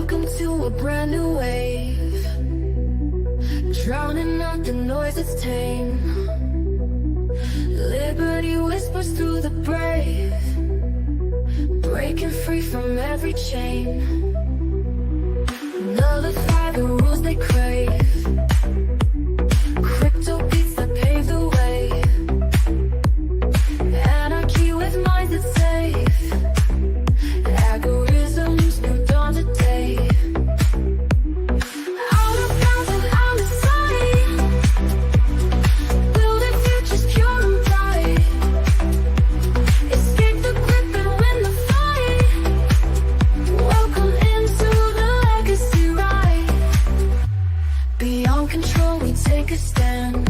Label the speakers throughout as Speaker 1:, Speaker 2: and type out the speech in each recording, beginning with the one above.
Speaker 1: Welcome to a brand new wave, drowning out the noise that's tame. Liberty whispers through the brave, breaking free from every chain. Nullify the rules they crave, crypto beats that pave the way. Anarchy with minds that's safe, algorithms new dawn today. Out of bounds and out of sight, building futures pure and bright. Escape the grip and win the fight. Welcome into the legacy ride. Beyond control we take a stand,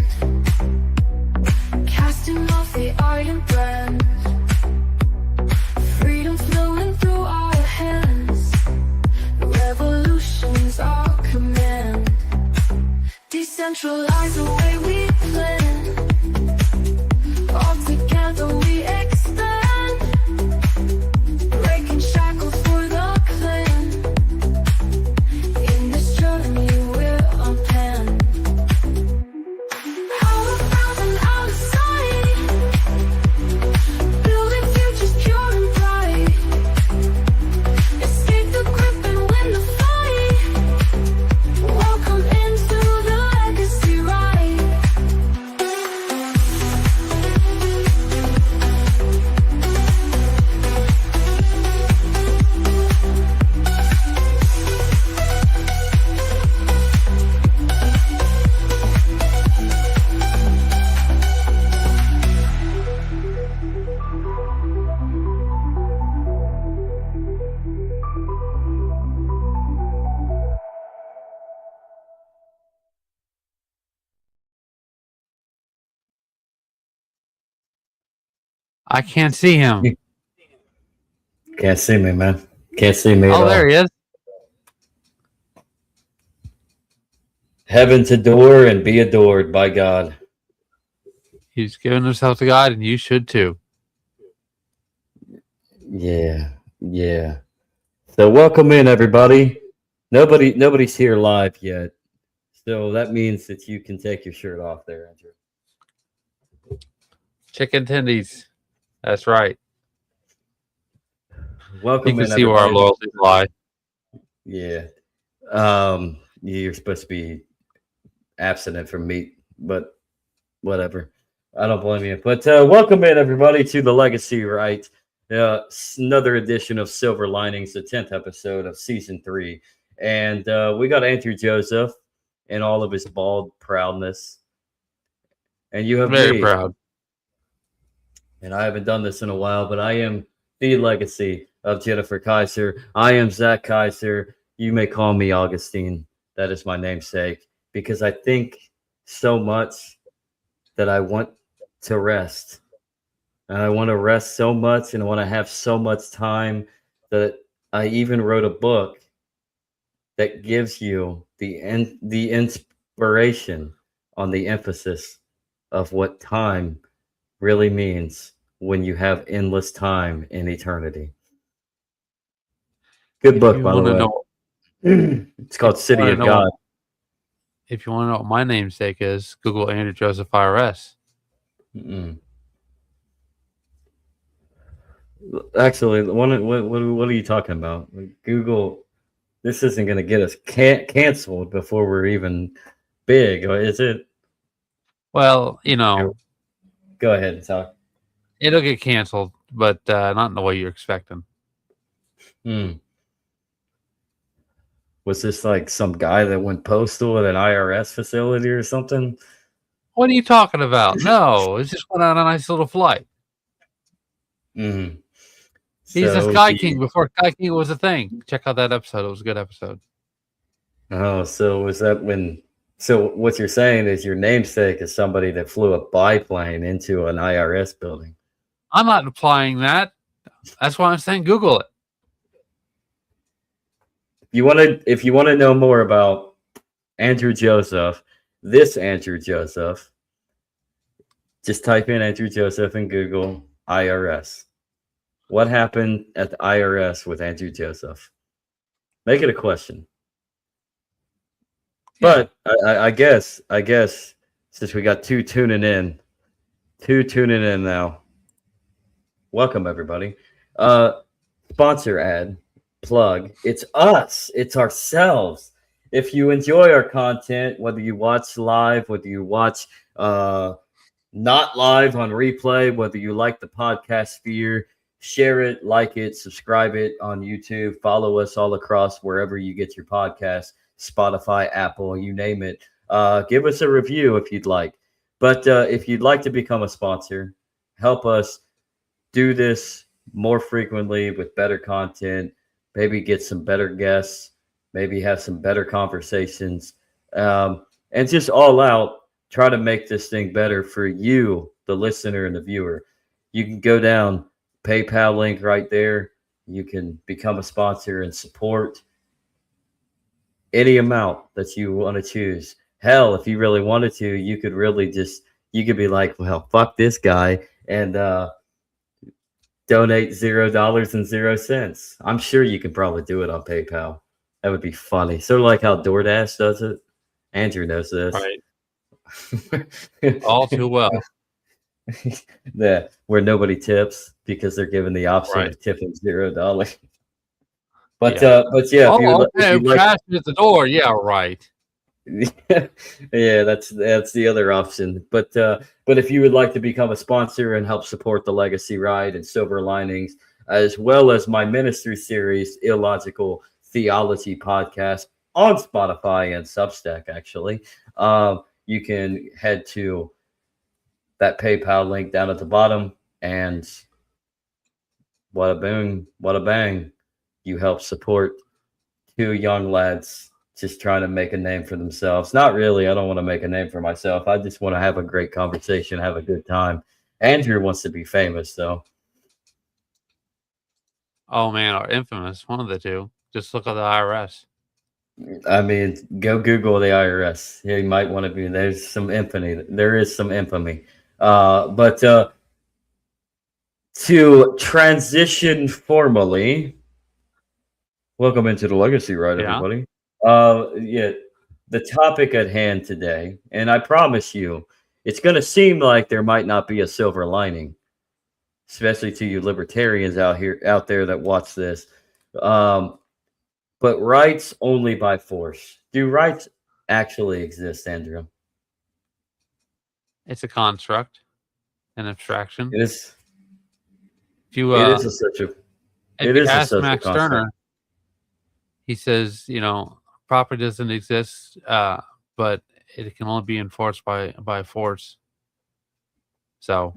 Speaker 1: casting off the iron brand. Freedom flowing through our hands, revolution's our command. Decentralize the way we plan, all together we expand. Breaking shackles for the clan, in this journey we're on pan. Out of bounds and out of sight, building futures pure and bright. Escape the grip and win the fight. Welcome into the legacy ride.
Speaker 2: I can't see him.
Speaker 3: Can't see me, man. Can't see me at all.
Speaker 2: Oh, there he is.
Speaker 3: Heaven to adore and be adored by God.
Speaker 2: He's given himself to God, and you should too.
Speaker 3: Yeah. So welcome in, everybody. Nobody's here live yet. So that means that you can take your shirt off there, Andrew.
Speaker 2: Chicken tendies. That's right.
Speaker 3: Welcome
Speaker 2: You
Speaker 3: in,
Speaker 2: can see where our
Speaker 3: everybody.
Speaker 2: loyalties lie.
Speaker 3: Yeah. You're supposed to be abstinent from meat, but whatever. I don't blame you. But welcome in, everybody, to the Legacy Right. Another edition of Silver Linings, the 10th episode of season 3. And we got Andrew Joseph in all of his bald proudness. And you have
Speaker 2: Very
Speaker 3: me.
Speaker 2: proud.
Speaker 3: And I haven't done this in a while, but I am the legacy of Jennifer Kaiser. I am Zach Kaiser. You may call me Augustine. That is my namesake, because I think so much that I want to rest. And I want to rest so much, and I want to have so much time that I even wrote a book that gives you the inspiration on the emphasis of what time really means when you have endless time in eternity. Good book, by the way. It's called City of God.
Speaker 2: If you want to know what my namesake is, Google Andrew Joseph IRS.
Speaker 3: Actually, what are you talking about? Google, this isn't going to get us canceled before we're even big, is it?
Speaker 2: Well, you know,
Speaker 3: go ahead and talk.
Speaker 2: It'll get canceled, but not in the way you're expecting.
Speaker 3: Was this like some guy that went postal at an IRS facility or something?
Speaker 2: What are you talking about? No, it just went on a nice little flight. He's a Sky King before Sky King was a thing. Check out that episode. It was a good episode.
Speaker 3: Oh, so was that when... So what you're saying is your namesake is somebody that flew a biplane into an IRS building.
Speaker 2: I'm not implying that. That's why I'm saying Google it.
Speaker 3: If you want to know more about Andrew Joseph, this Andrew Joseph, just type in Andrew Joseph in Google IRS. What happened at the IRS with Andrew Joseph? Make it a question.
Speaker 2: Yeah.
Speaker 3: But I guess since we got two tuning in now. Welcome everybody. Sponsor ad plug. It's us. It's ourselves. If you enjoy our content, whether you watch live, whether you watch not live on replay, whether you like the podcast sphere, share it, like it, subscribe it on YouTube, follow us all across wherever you get your podcast, Spotify, Apple, you name it. Give us a review if you'd like. But if you'd like to become a sponsor, help us do this more frequently with better content, maybe get some better guests, maybe have some better conversations, and just all out try to make this thing better for you, the listener and the viewer. You can go down PayPal link right there. You can become a sponsor and support any amount that you want to choose. Hell, if you really wanted to, you could really just, you could be like, well, fuck this guy and donate $0.00. I'm sure you could probably do it on PayPal. That would be funny. Sort of like how DoorDash does it. Andrew knows this.
Speaker 2: Right. All too well.
Speaker 3: Yeah, where nobody tips because they're given the option
Speaker 2: Right.
Speaker 3: of tipping $0. But
Speaker 2: Yeah.
Speaker 3: yeah,
Speaker 2: Oh,
Speaker 3: if you like,
Speaker 2: trash at the door. Yeah, right.
Speaker 3: yeah, that's the other option. But if you would like to become a sponsor and help support the Legacy Ride and Silver Linings, as well as my ministry series, Illogical Theology Podcast on Spotify and Substack, actually, you can head to that PayPal link down at the bottom, and wada boom, wada bang, you help support two young lads just trying to make a name for themselves. Not really. I don't want to make a name for myself. I just want to have a great conversation, have a good time. Andrew wants to be famous, though.
Speaker 2: Oh man, or infamous, one of the two. Just look at the IRS.
Speaker 3: I mean, go Google the IRS. Yeah, you might want to be. There's some infamy. There is some infamy. But to transition formally, welcome into the Legacy Ride,
Speaker 2: Yeah.
Speaker 3: everybody. Yeah, the topic at hand today, and I promise you, it's going to seem like there might not be a silver lining, especially to you libertarians out there that watch this. But rights only by force. Do rights actually exist, Andrew?
Speaker 2: It's a construct, an abstraction.
Speaker 3: It is.
Speaker 2: If you
Speaker 3: It is a
Speaker 2: ask
Speaker 3: social
Speaker 2: Max
Speaker 3: construct.
Speaker 2: Stirner, he says, property doesn't exist, but it can only be enforced by force. So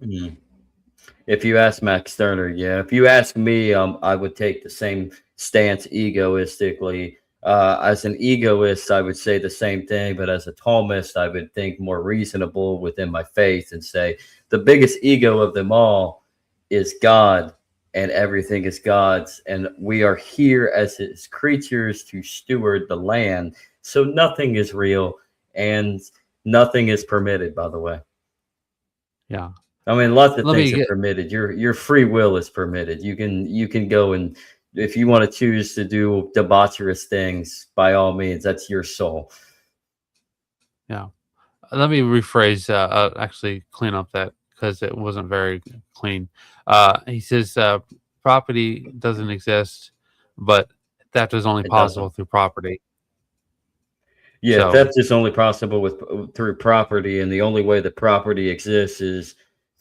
Speaker 3: if you ask Max Stirner, yeah. If you ask me, I would take the same stance egoistically. As an egoist, I would say the same thing, but as a Thomist, I would think more reasonable within my faith and say the biggest ego of them all is God, and everything is God's, and we are here as his creatures to steward the land. So nothing is real and nothing is permitted, by the way.
Speaker 2: yeah.
Speaker 3: I mean, lots of things are permitted. Your free will is permitted. You can go, and if you want to choose to do debaucherous things, by all means, that's your soul.
Speaker 2: Yeah. Let me rephrase, actually clean up that because it wasn't very clean. He says property doesn't exist, but theft is only possible through property.
Speaker 3: Yeah,
Speaker 2: So,
Speaker 3: theft is only possible through property, and the only way that property exists is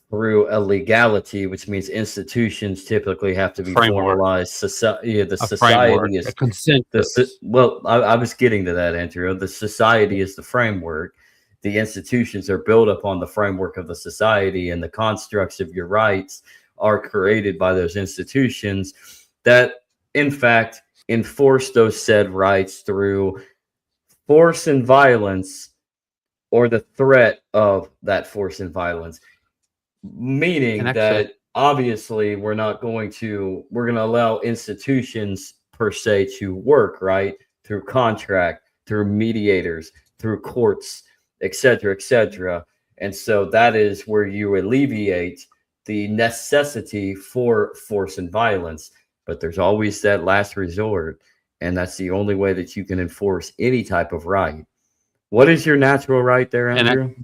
Speaker 3: through a legality, which means institutions typically have to be formalized. Society, the society is
Speaker 2: a consensus.
Speaker 3: Well, I was getting to that, Andrew. The society is the framework. The institutions are built upon the framework of the society, and the constructs of your rights are created by those institutions that, in fact, enforce those said rights through force and violence, or the threat of that force and violence. Meaning that obviously we're going to allow institutions per se to work, right, through contract, through mediators, through courts, etc. And so that is where you alleviate the necessity for force and violence. But there's always that last resort, and that's the only way that you can enforce any type of right. What is your natural right there,
Speaker 2: And
Speaker 3: Andrew?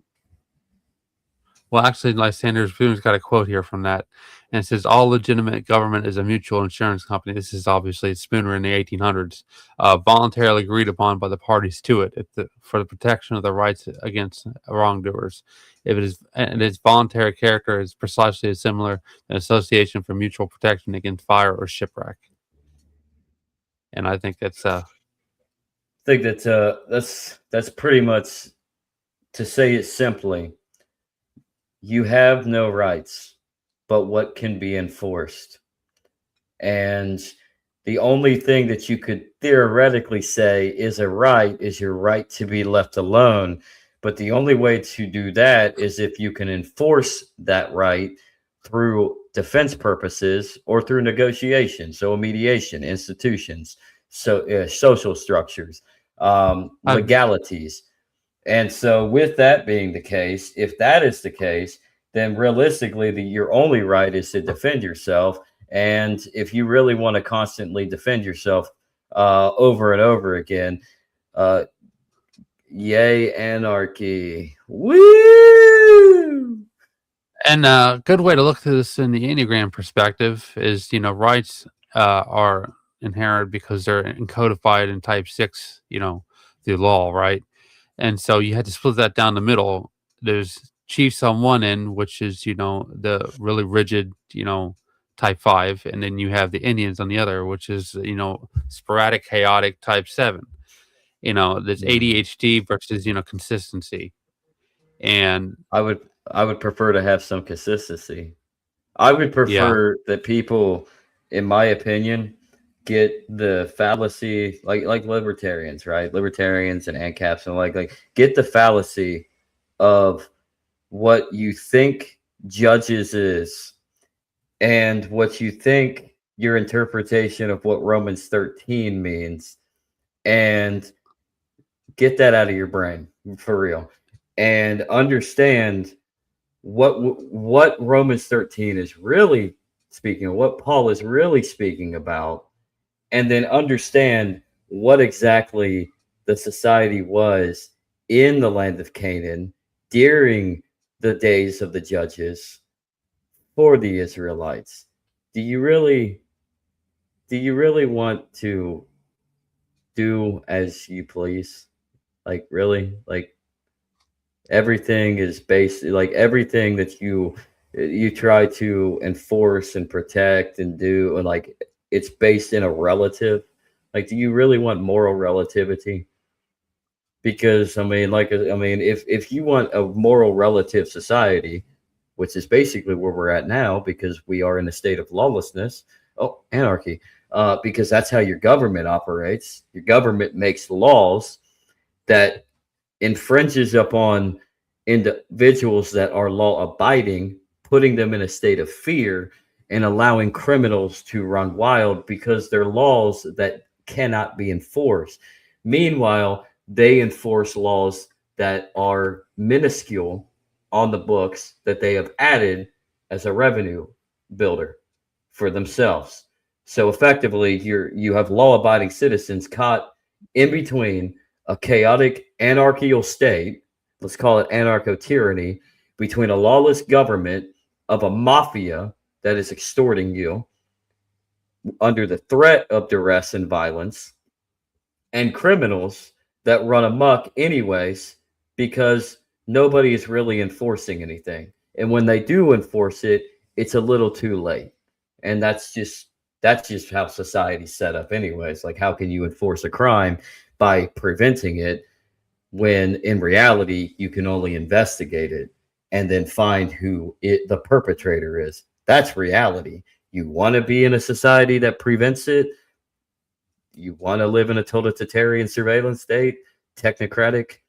Speaker 2: well, actually, Lysander Spoon's got a quote here from that, and it says, "All legitimate government is a mutual insurance company." This is obviously Spooner in the 1800s, voluntarily agreed upon by the parties to it for the protection of the rights against wrongdoers. If it is, and its voluntary character is precisely as similar an association for mutual protection against fire or shipwreck. And I think that's
Speaker 3: I think that's pretty much, to say it simply, you have no rights but what can be enforced. And the only thing that you could theoretically say is a right is your right to be left alone. But the only way to do that is if you can enforce that right through defense purposes or through negotiation. So, a mediation, institutions, social structures,
Speaker 2: I,
Speaker 3: legalities. And so, with that being the case, if that is the case, then realistically, your only right is to defend yourself. And if you really want to constantly defend yourself over and over again, uh, yay, anarchy. Woo!
Speaker 2: and a good way to look at this in the Enneagram perspective is, rights are inherent because they're encodified in type 6, the law, right? And so you had to split that down the middle. There's chiefs on one end, which is, the really rigid, type 5. And then you have the Indians on the other, which is, sporadic, chaotic type 7. There's ADHD versus, consistency. And
Speaker 3: I would prefer to have some consistency. I would
Speaker 2: yeah,
Speaker 3: prefer that people, in my opinion, get the fallacy, like libertarians, right? Libertarians and ANCAPs and like get the fallacy of what you think judges is and what you think your interpretation of what Romans 13 means, and get that out of your brain for real, and understand what Romans 13 is really speaking of, what Paul is really speaking about, and then understand what exactly the society was in the land of Canaan during the days of the judges for the Israelites. Do you really want to do as you please? Like, really? Like, everything is based, like everything that you try to enforce and protect and do, and like it's based in a relative. Like, do you really want moral relativity? Because if you want a moral relative society, which is basically where we're at now, because we are in a state of lawlessness, anarchy, because that's how your government operates. Your government makes laws that infringes upon individuals that are law abiding, putting them in a state of fear and allowing criminals to run wild because they're laws that cannot be enforced. Meanwhile, they enforce laws that are minuscule on the books that they have added as a revenue builder for themselves. So effectively, you have law-abiding citizens caught in between a chaotic anarchical state, let's call it anarcho-tyranny, between a lawless government of a mafia that is extorting you under the threat of duress and violence, and criminals that run amok anyways because nobody is really enforcing anything. And when they do enforce it, it's a little too late. And that's just how society's set up anyways. Like, how can you enforce a crime by preventing it when in reality you can only investigate it and then find who the perpetrator is? That's reality. You want to be in a society that prevents it? You want to live in a totalitarian surveillance state, technocratic,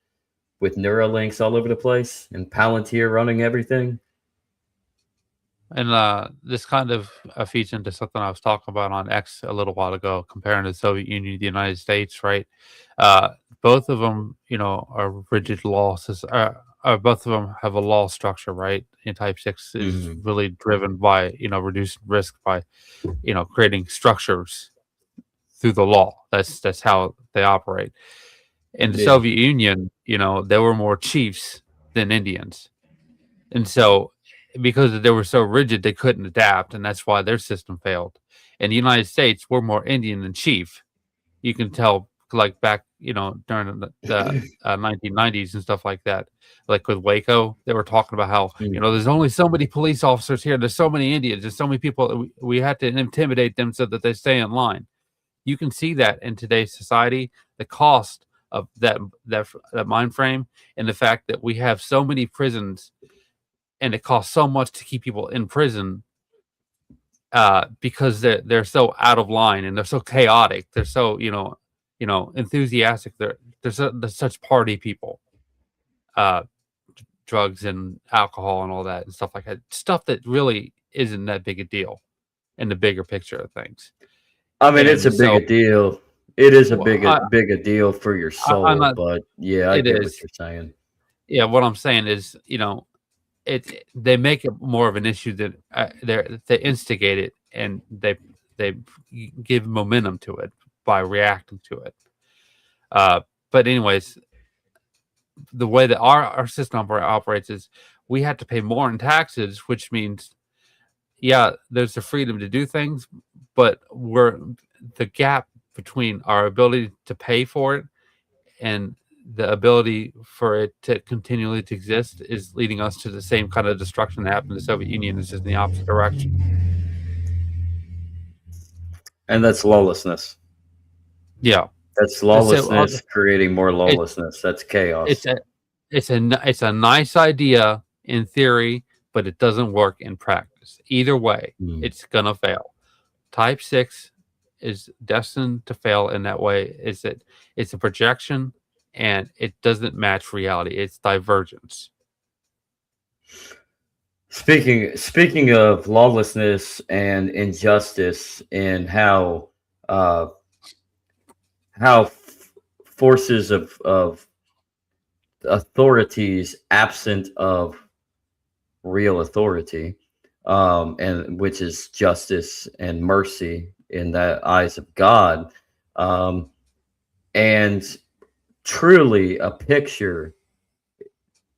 Speaker 3: with Neuralinks all over the place and Palantir running everything?
Speaker 2: and this kind of feeds into something I was talking about on X a little while ago, comparing the Soviet Union to the United States, right? Uh, Both of them, are rigid laws. Both of them have a law structure, right? And Type 6 is
Speaker 3: Mhm.
Speaker 2: really driven by, reducing risk by, creating structures through the law. That's how they operate. In the
Speaker 3: Yeah.
Speaker 2: Soviet Union, there were more chiefs than Indians, and so because they were so rigid, they couldn't adapt, and that's why their system failed. In the United States, we're more Indian than chief. You can tell, like back, during the 1990s and stuff like that. Like with Waco, they were talking about how there's only so many police officers here. There's so many Indians. There's so many people. We have to intimidate them so that they stay in line. You can see that in today's society, the cost of that mind frame, and the fact that we have so many prisons, and it costs so much to keep people in prison. Because they're so out of line and they're so chaotic. They're so enthusiastic. They're such party people. Drugs and alcohol and all that and stuff like that. Stuff that really isn't that big a deal in the bigger picture of things.
Speaker 3: I mean, it's a big deal. It is a big a deal for your soul, but yeah, I get what you're saying.
Speaker 2: Yeah, what I'm saying is, they make it more of an issue than they instigate it, and they give momentum to it by reacting to it. But anyways, the way that our system operates is we have to pay more in taxes, which means, there's the freedom to do things, but the gap between our ability to pay for it and the ability for it to continually to exist is leading us to the same kind of destruction that happened in the Soviet Union. It's just in the opposite direction.
Speaker 3: And that's lawlessness.
Speaker 2: Yeah.
Speaker 3: That's lawlessness creating more lawlessness. That's chaos.
Speaker 2: It's a nice idea in theory, but it doesn't work in practice. Either way, it's gonna fail. Type 6 is destined to fail in that way. It's a projection, and it doesn't match reality. It's divergence.
Speaker 3: Speaking of lawlessness and injustice, and how forces of authorities absent of real authority, and which is justice and mercy in the eyes of God, and truly a picture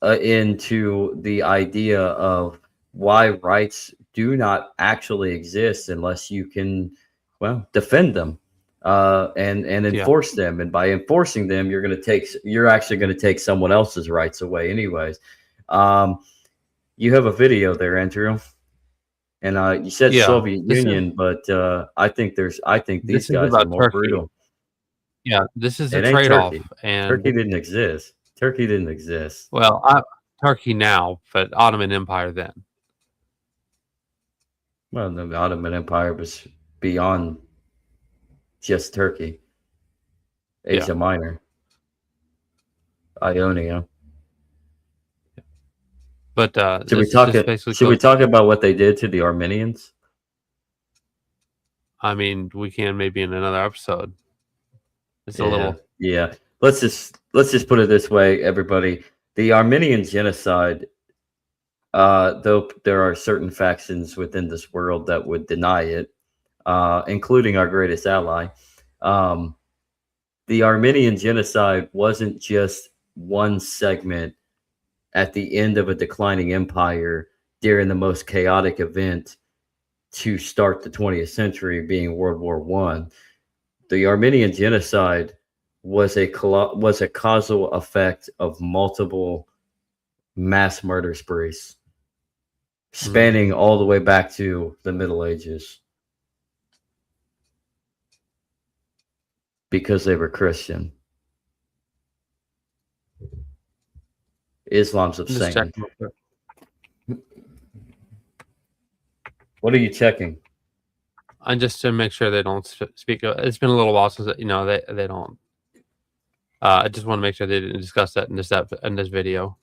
Speaker 3: into the idea of why rights do not actually exist unless you can, defend them and enforce them. And by enforcing them, you're actually going to take someone else's rights away anyways. You have a video there, Andrew, and you said Soviet Union, but I think these guys are more brutal.
Speaker 2: Yeah, this is a trade-off, and
Speaker 3: Turkey didn't exist.
Speaker 2: Well, Turkey now, but Ottoman Empire then.
Speaker 3: Well, the Ottoman Empire was beyond just Turkey. Asia Minor, Ionia.
Speaker 2: But
Speaker 3: should we talk about what they did to the Armenians?
Speaker 2: I mean, we can maybe in another episode. It's a little.
Speaker 3: Yeah. Let's just put it this way, everybody. The Armenian genocide, though there are certain factions within this world that would deny it, including our greatest ally, the Armenian genocide wasn't just one segment at the end of a declining empire during the most chaotic event to start the 20th century, being World War I. The Armenian genocide was a causal effect of multiple mass murder sprees spanning all the way back to the Middle Ages, because they were Christian. Islam's of Satan. What are you checking?
Speaker 2: I'm just to make sure they don't speak. It's been a little while since they don't. I just want to make sure they didn't discuss that in this video.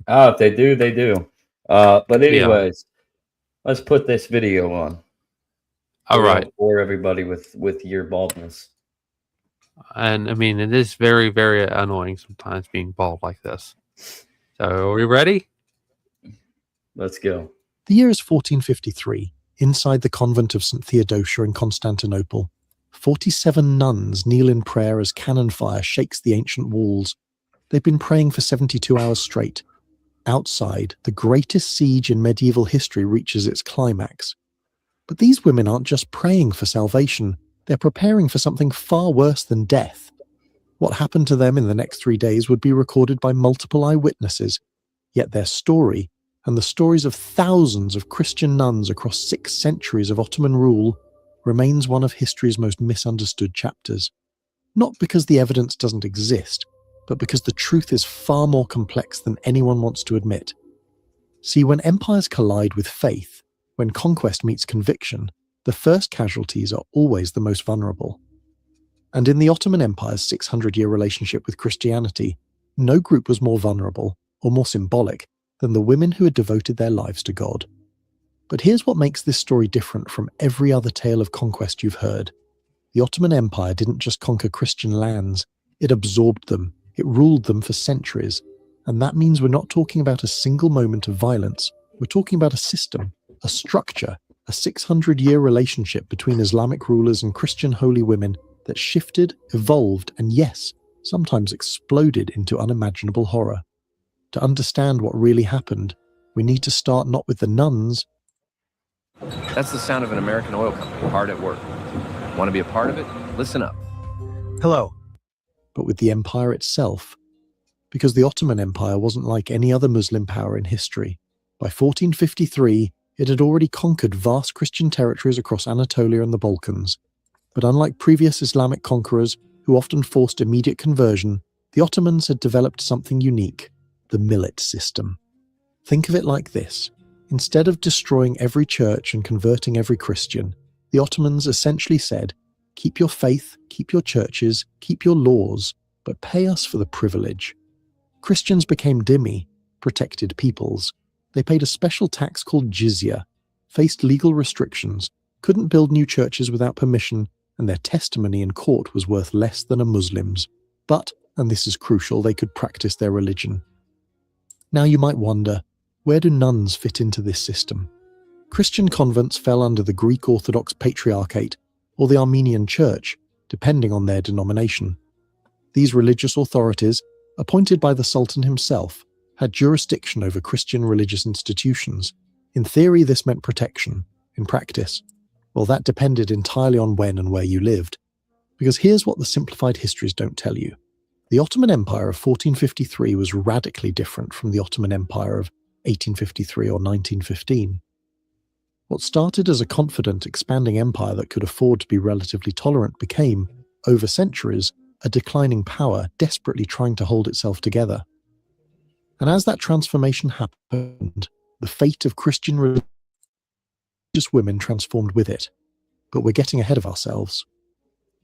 Speaker 3: Oh, if they do, they do. But anyways, let's put this video on.
Speaker 2: All right.
Speaker 3: Bore everybody with your baldness.
Speaker 2: And I mean, it is very, very annoying sometimes being bald like this. So, are we ready?
Speaker 3: Let's go.
Speaker 4: The year is 1453, Inside the convent of St. Theodosia in Constantinople, 47 nuns kneel in prayer as cannon fire shakes the ancient walls. They've been praying for 72 hours straight. Outside, the greatest siege in medieval history reaches its climax. But these women aren't just praying for salvation, they're preparing for something far worse than death. What happened to them in the next 3 days would be recorded by multiple eyewitnesses, yet their story, and the stories of thousands of Christian nuns across 6 centuries of Ottoman rule, remains one of history's most misunderstood chapters. Not because the evidence doesn't exist, but because the truth is far more complex than anyone wants to admit. See, when empires collide with faith, when conquest meets conviction, the first casualties are always the most vulnerable. And in the Ottoman Empire's 600-year relationship with Christianity, no group was more vulnerable, or more symbolic, than the women who had devoted their lives to God. But here's what makes this story different from every other tale of conquest you've heard. The Ottoman Empire didn't just conquer Christian lands, it absorbed them, it ruled them for centuries. And that means we're not talking about a single moment of violence, we're talking about a system, a structure, a 600-year relationship between Islamic rulers and Christian holy women that shifted, evolved, and yes, sometimes exploded into unimaginable horror. To understand what really happened, we need to start not with the nuns.
Speaker 5: That's the sound of an American oil company hard at work. Want to be a part of it? Listen up.
Speaker 4: Hello. But with the empire itself. Because the Ottoman Empire wasn't like any other Muslim power in history. By 1453, it had already conquered vast Christian territories across Anatolia and the Balkans. But unlike previous Islamic conquerors, who often forced immediate conversion, the Ottomans had developed something unique, the millet system. Think of it like this. Instead of destroying every church and converting every Christian, the Ottomans essentially said, keep your faith, keep your churches, keep your laws, but pay us for the privilege. Christians became dhimmi, protected peoples. They paid a special tax called jizya, faced legal restrictions, couldn't build new churches without permission, and their testimony in court was worth less than a Muslim's. But, and this is crucial, they could practice their religion. Now you might wonder, where do nuns fit into this system? Christian convents fell under the Greek Orthodox Patriarchate or the Armenian Church, depending on their denomination. These religious authorities, appointed by the Sultan himself, had jurisdiction over Christian religious institutions. In theory, this meant protection. In practice, well, that depended entirely on when and where you lived. Because here's what the simplified histories don't tell you. The Ottoman Empire of 1453 was radically different from the Ottoman Empire of 1853 or 1915. What started as a confident, expanding empire that could afford to be relatively tolerant became, over centuries, a declining power desperately trying to hold itself together. And as that transformation happened, the fate of Christian religious women transformed with it. But we're getting ahead of ourselves.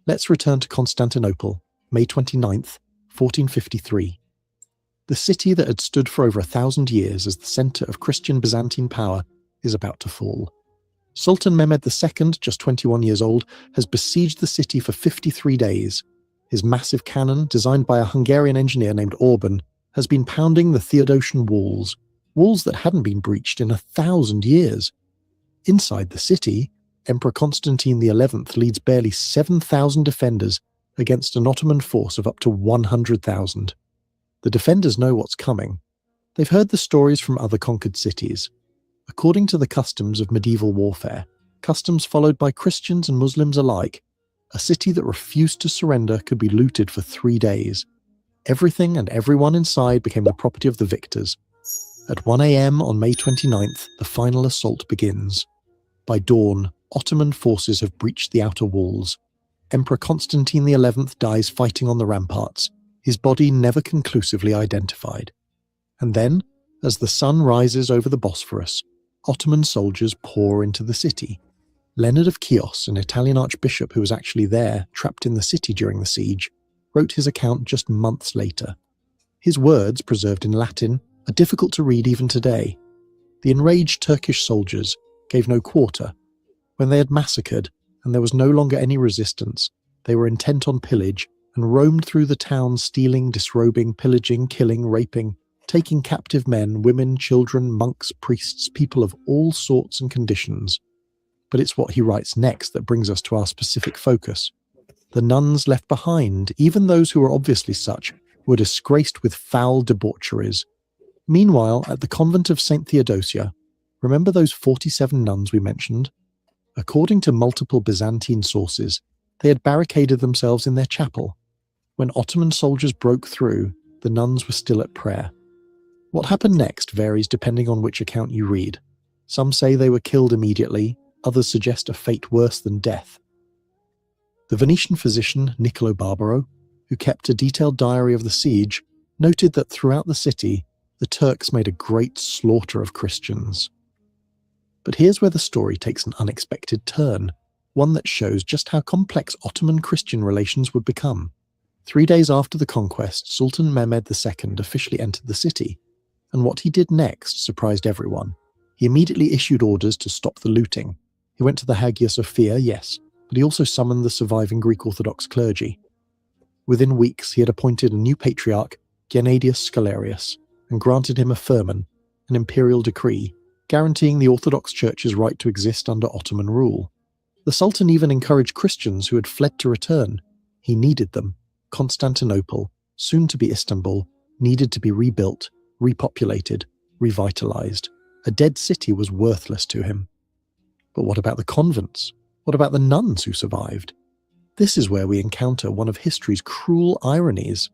Speaker 4: Let's return to Constantinople, May 29th, 1453. The city that had stood for over 1,000 years as the center of Christian Byzantine power is about to fall. Sultan Mehmed II, just 21 years old, has besieged the city for 53 days. His massive cannon, designed by a Hungarian engineer named Orban, has been pounding the Theodosian walls that hadn't been breached in 1,000 years. Inside the city, Emperor Constantine XI leads barely 7,000 defenders against an Ottoman force of up to 100,000. The defenders know what's coming. They've heard the stories from other conquered cities. According to the customs of medieval warfare, customs followed by Christians and Muslims alike, a city that refused to surrender could be looted for 3 days. Everything and everyone inside became the property of the victors. At 1 a.m. on May 29th, the final assault begins. By dawn, Ottoman forces have breached the outer walls. Emperor Constantine XI dies fighting on the ramparts, his body never conclusively identified. And then, as the sun rises over the Bosphorus, Ottoman soldiers pour into the city. Leonard of Chios, an Italian archbishop who was actually there, trapped in the city during the siege, wrote his account just months later. His words, preserved in Latin, are difficult to read even today. The enraged Turkish soldiers gave no quarter. When they had massacred, and there was no longer any resistance, they were intent on pillage and roamed through the town stealing, disrobing, pillaging, killing, raping, taking captive men, women, children, monks, priests, people of all sorts and conditions. But it's what he writes next that brings us to our specific focus. The nuns left behind, even those who were obviously such, were disgraced with foul debaucheries. Meanwhile, at the convent of St. Theodosia, remember those 47 nuns we mentioned? According to multiple Byzantine sources, they had barricaded themselves in their chapel. When Ottoman soldiers broke through, the nuns were still at prayer. What happened next varies depending on which account you read. Some say they were killed immediately, others suggest a fate worse than death. The Venetian physician Niccolo Barbaro, who kept a detailed diary of the siege, noted that throughout the city, the Turks made a great slaughter of Christians. But here's where the story takes an unexpected turn, one that shows just how complex Ottoman-Christian relations would become. 3 days after the conquest, Sultan Mehmed II officially entered the city, and what he did next surprised everyone. He immediately issued orders to stop the looting. He went to the Hagia Sophia, yes, but he also summoned the surviving Greek Orthodox clergy. Within weeks, he had appointed a new patriarch, Gennadius Scalarius, and granted him a firman, an imperial decree, guaranteeing the Orthodox Church's right to exist under Ottoman rule. The Sultan even encouraged Christians who had fled to return. He needed them. Constantinople, soon to be Istanbul, needed to be rebuilt, repopulated, revitalized. A dead city was worthless to him. But what about the convents? What about the nuns who survived? This is where we encounter one of history's cruel ironies.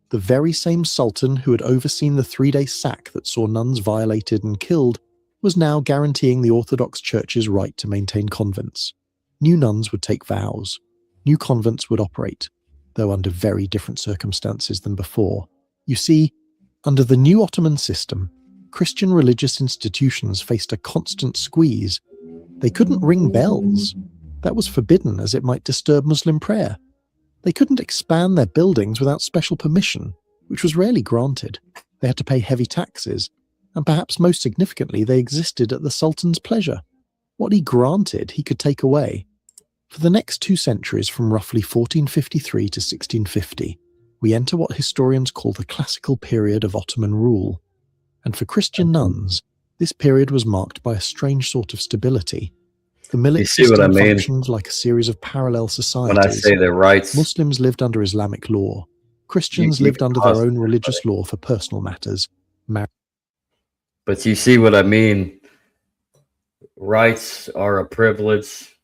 Speaker 4: The very same Sultan who had overseen the 3-day sack that saw nuns violated and killed was now guaranteeing the Orthodox Church's right to maintain convents. New nuns would take vows. New convents would operate, though under very different circumstances than before. You see, under the new Ottoman system, Christian religious institutions faced a constant squeeze. They couldn't ring bells. That was forbidden as it might disturb Muslim prayer. They couldn't expand their buildings without special permission, which was rarely granted. They had to pay heavy taxes, and perhaps most significantly, they existed at the Sultan's pleasure. What he granted, he could take away. For the next 2 centuries, from roughly 1453 to 1650, we enter what historians call the classical period of Ottoman rule. And for Christian nuns, this period was marked by a strange sort of stability. The millet system functioned like a series of parallel societies.
Speaker 3: When I say their rights,
Speaker 4: Muslims lived under Islamic law. Christians lived under their own religious law for personal matters.
Speaker 3: But you see what I mean? Rights are a privilege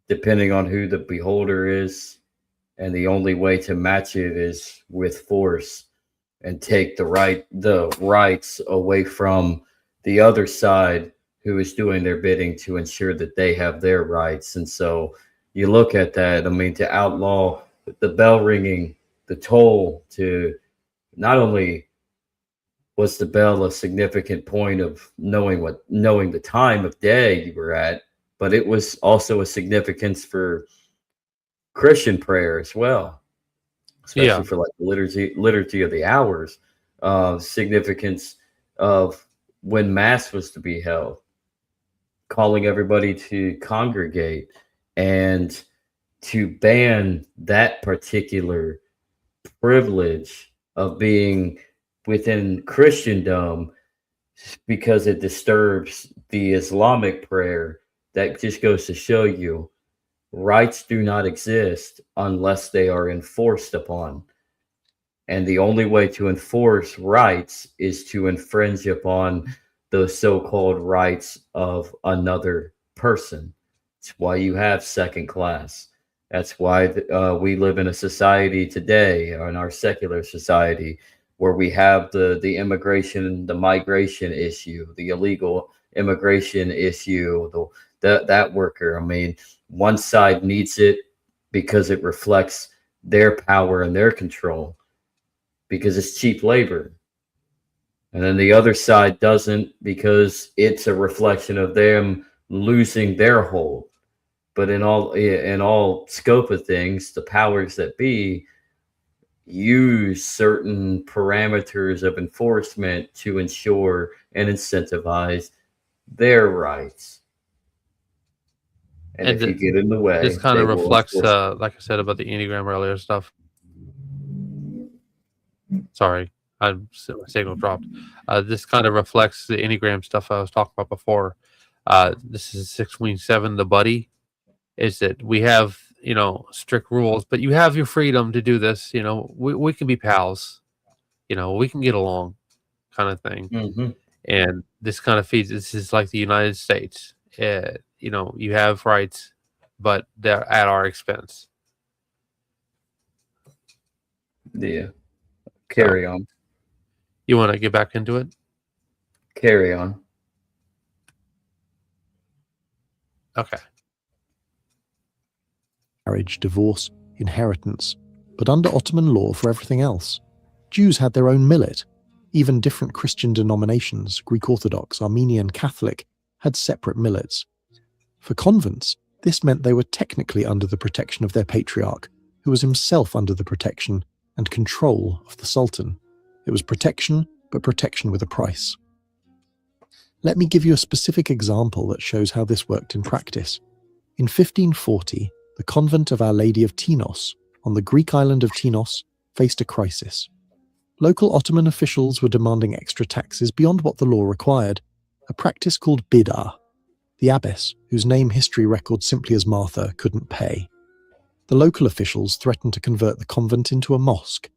Speaker 3: depending on who the beholder is. And the only way to match it is with force and take the rights away from the other side who is doing their bidding to ensure that they have their rights. And so you look at that, I mean, to outlaw the bell ringing, the toll, to not only was the bell a significant point of knowing the time of day you were at, but it was also a significance for Christian prayer as well, especially for like the liturgy of the hours, significance of when mass was to be held, calling everybody to congregate, and to ban that particular privilege of being within Christendom because it disturbs the Islamic prayer. That just goes to show you rights do not exist unless they are enforced upon. And the only way to enforce rights is to infringe upon the so-called rights of another person. That's why you have second class. That's why we live in a society today, in our secular society, where we have the immigration, the migration issue, the illegal immigration issue, that worker. I mean, one side needs it because it reflects their power and their control, because it's cheap labor. And then the other side doesn't, because it's a reflection of them losing their hold. But in all scope of things, the powers that be use certain parameters of enforcement to ensure and incentivize their rights. And if you get in the way,
Speaker 2: this kind of reflects, like I said about the Enneagram earlier stuff. Sorry, my signal dropped. This kind of reflects the Enneagram stuff I was talking about before. This is 6.7, the buddy, is that we have, strict rules, but you have your freedom to do this. We can be pals, we can get along kind of thing.
Speaker 3: Mm-hmm.
Speaker 2: And this kind of feeds, this is like the United States. You have rights, but they're at our expense.
Speaker 3: Yeah. Carry on.
Speaker 2: You want to get back into it?
Speaker 3: Carry on.
Speaker 2: Okay.
Speaker 4: Marriage, divorce, inheritance, but under Ottoman law for everything else. Jews had their own millet. Even different Christian denominations, Greek Orthodox, Armenian, Catholic, had separate millets. For convents, this meant they were technically under the protection of their patriarch, who was himself under the protection and control of the Sultan. It was protection, but protection with a price. Let me give you a specific example that shows how this worked in practice. In 1540, the convent of Our Lady of Tinos, on the Greek island of Tinos, faced a crisis. Local Ottoman officials were demanding extra taxes beyond what the law required, a practice called bid'ah. The abbess, whose name history records simply as Martha, couldn't pay. The local officials threatened to convert the convent into a mosque.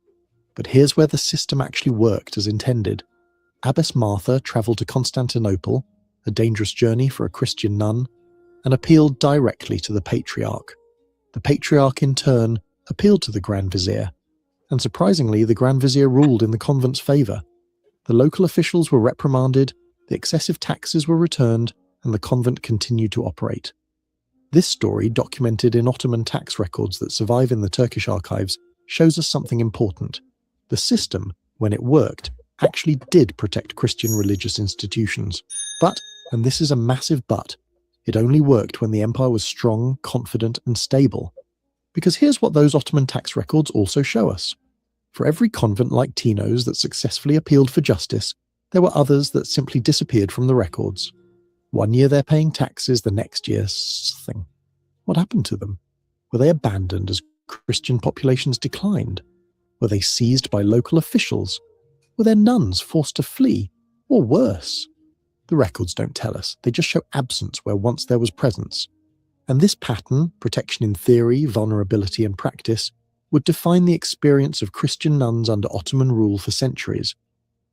Speaker 4: But here's where the system actually worked as intended. Abbess Martha travelled to Constantinople, a dangerous journey for a Christian nun, and appealed directly to the Patriarch. The Patriarch, in turn, appealed to the Grand Vizier, and surprisingly, the Grand Vizier ruled in the convent's favour. The local officials were reprimanded, the excessive taxes were returned, and the convent continued to operate. This story, documented in Ottoman tax records that survive in the Turkish archives, shows us something important. The system, when it worked, actually did protect Christian religious institutions. But, and this is a massive but, it only worked when the empire was strong, confident, and stable. Because here's what those Ottoman tax records also show us. For every convent like Tinos that successfully appealed for justice, there were others that simply disappeared from the records. One year they're paying taxes, the next year nothing. What happened to them? Were they abandoned as Christian populations declined? Were they seized by local officials? Were their nuns forced to flee? Or worse? The records don't tell us, they just show absence where once there was presence. And this pattern, protection in theory, vulnerability in practice, would define the experience of Christian nuns under Ottoman rule for centuries.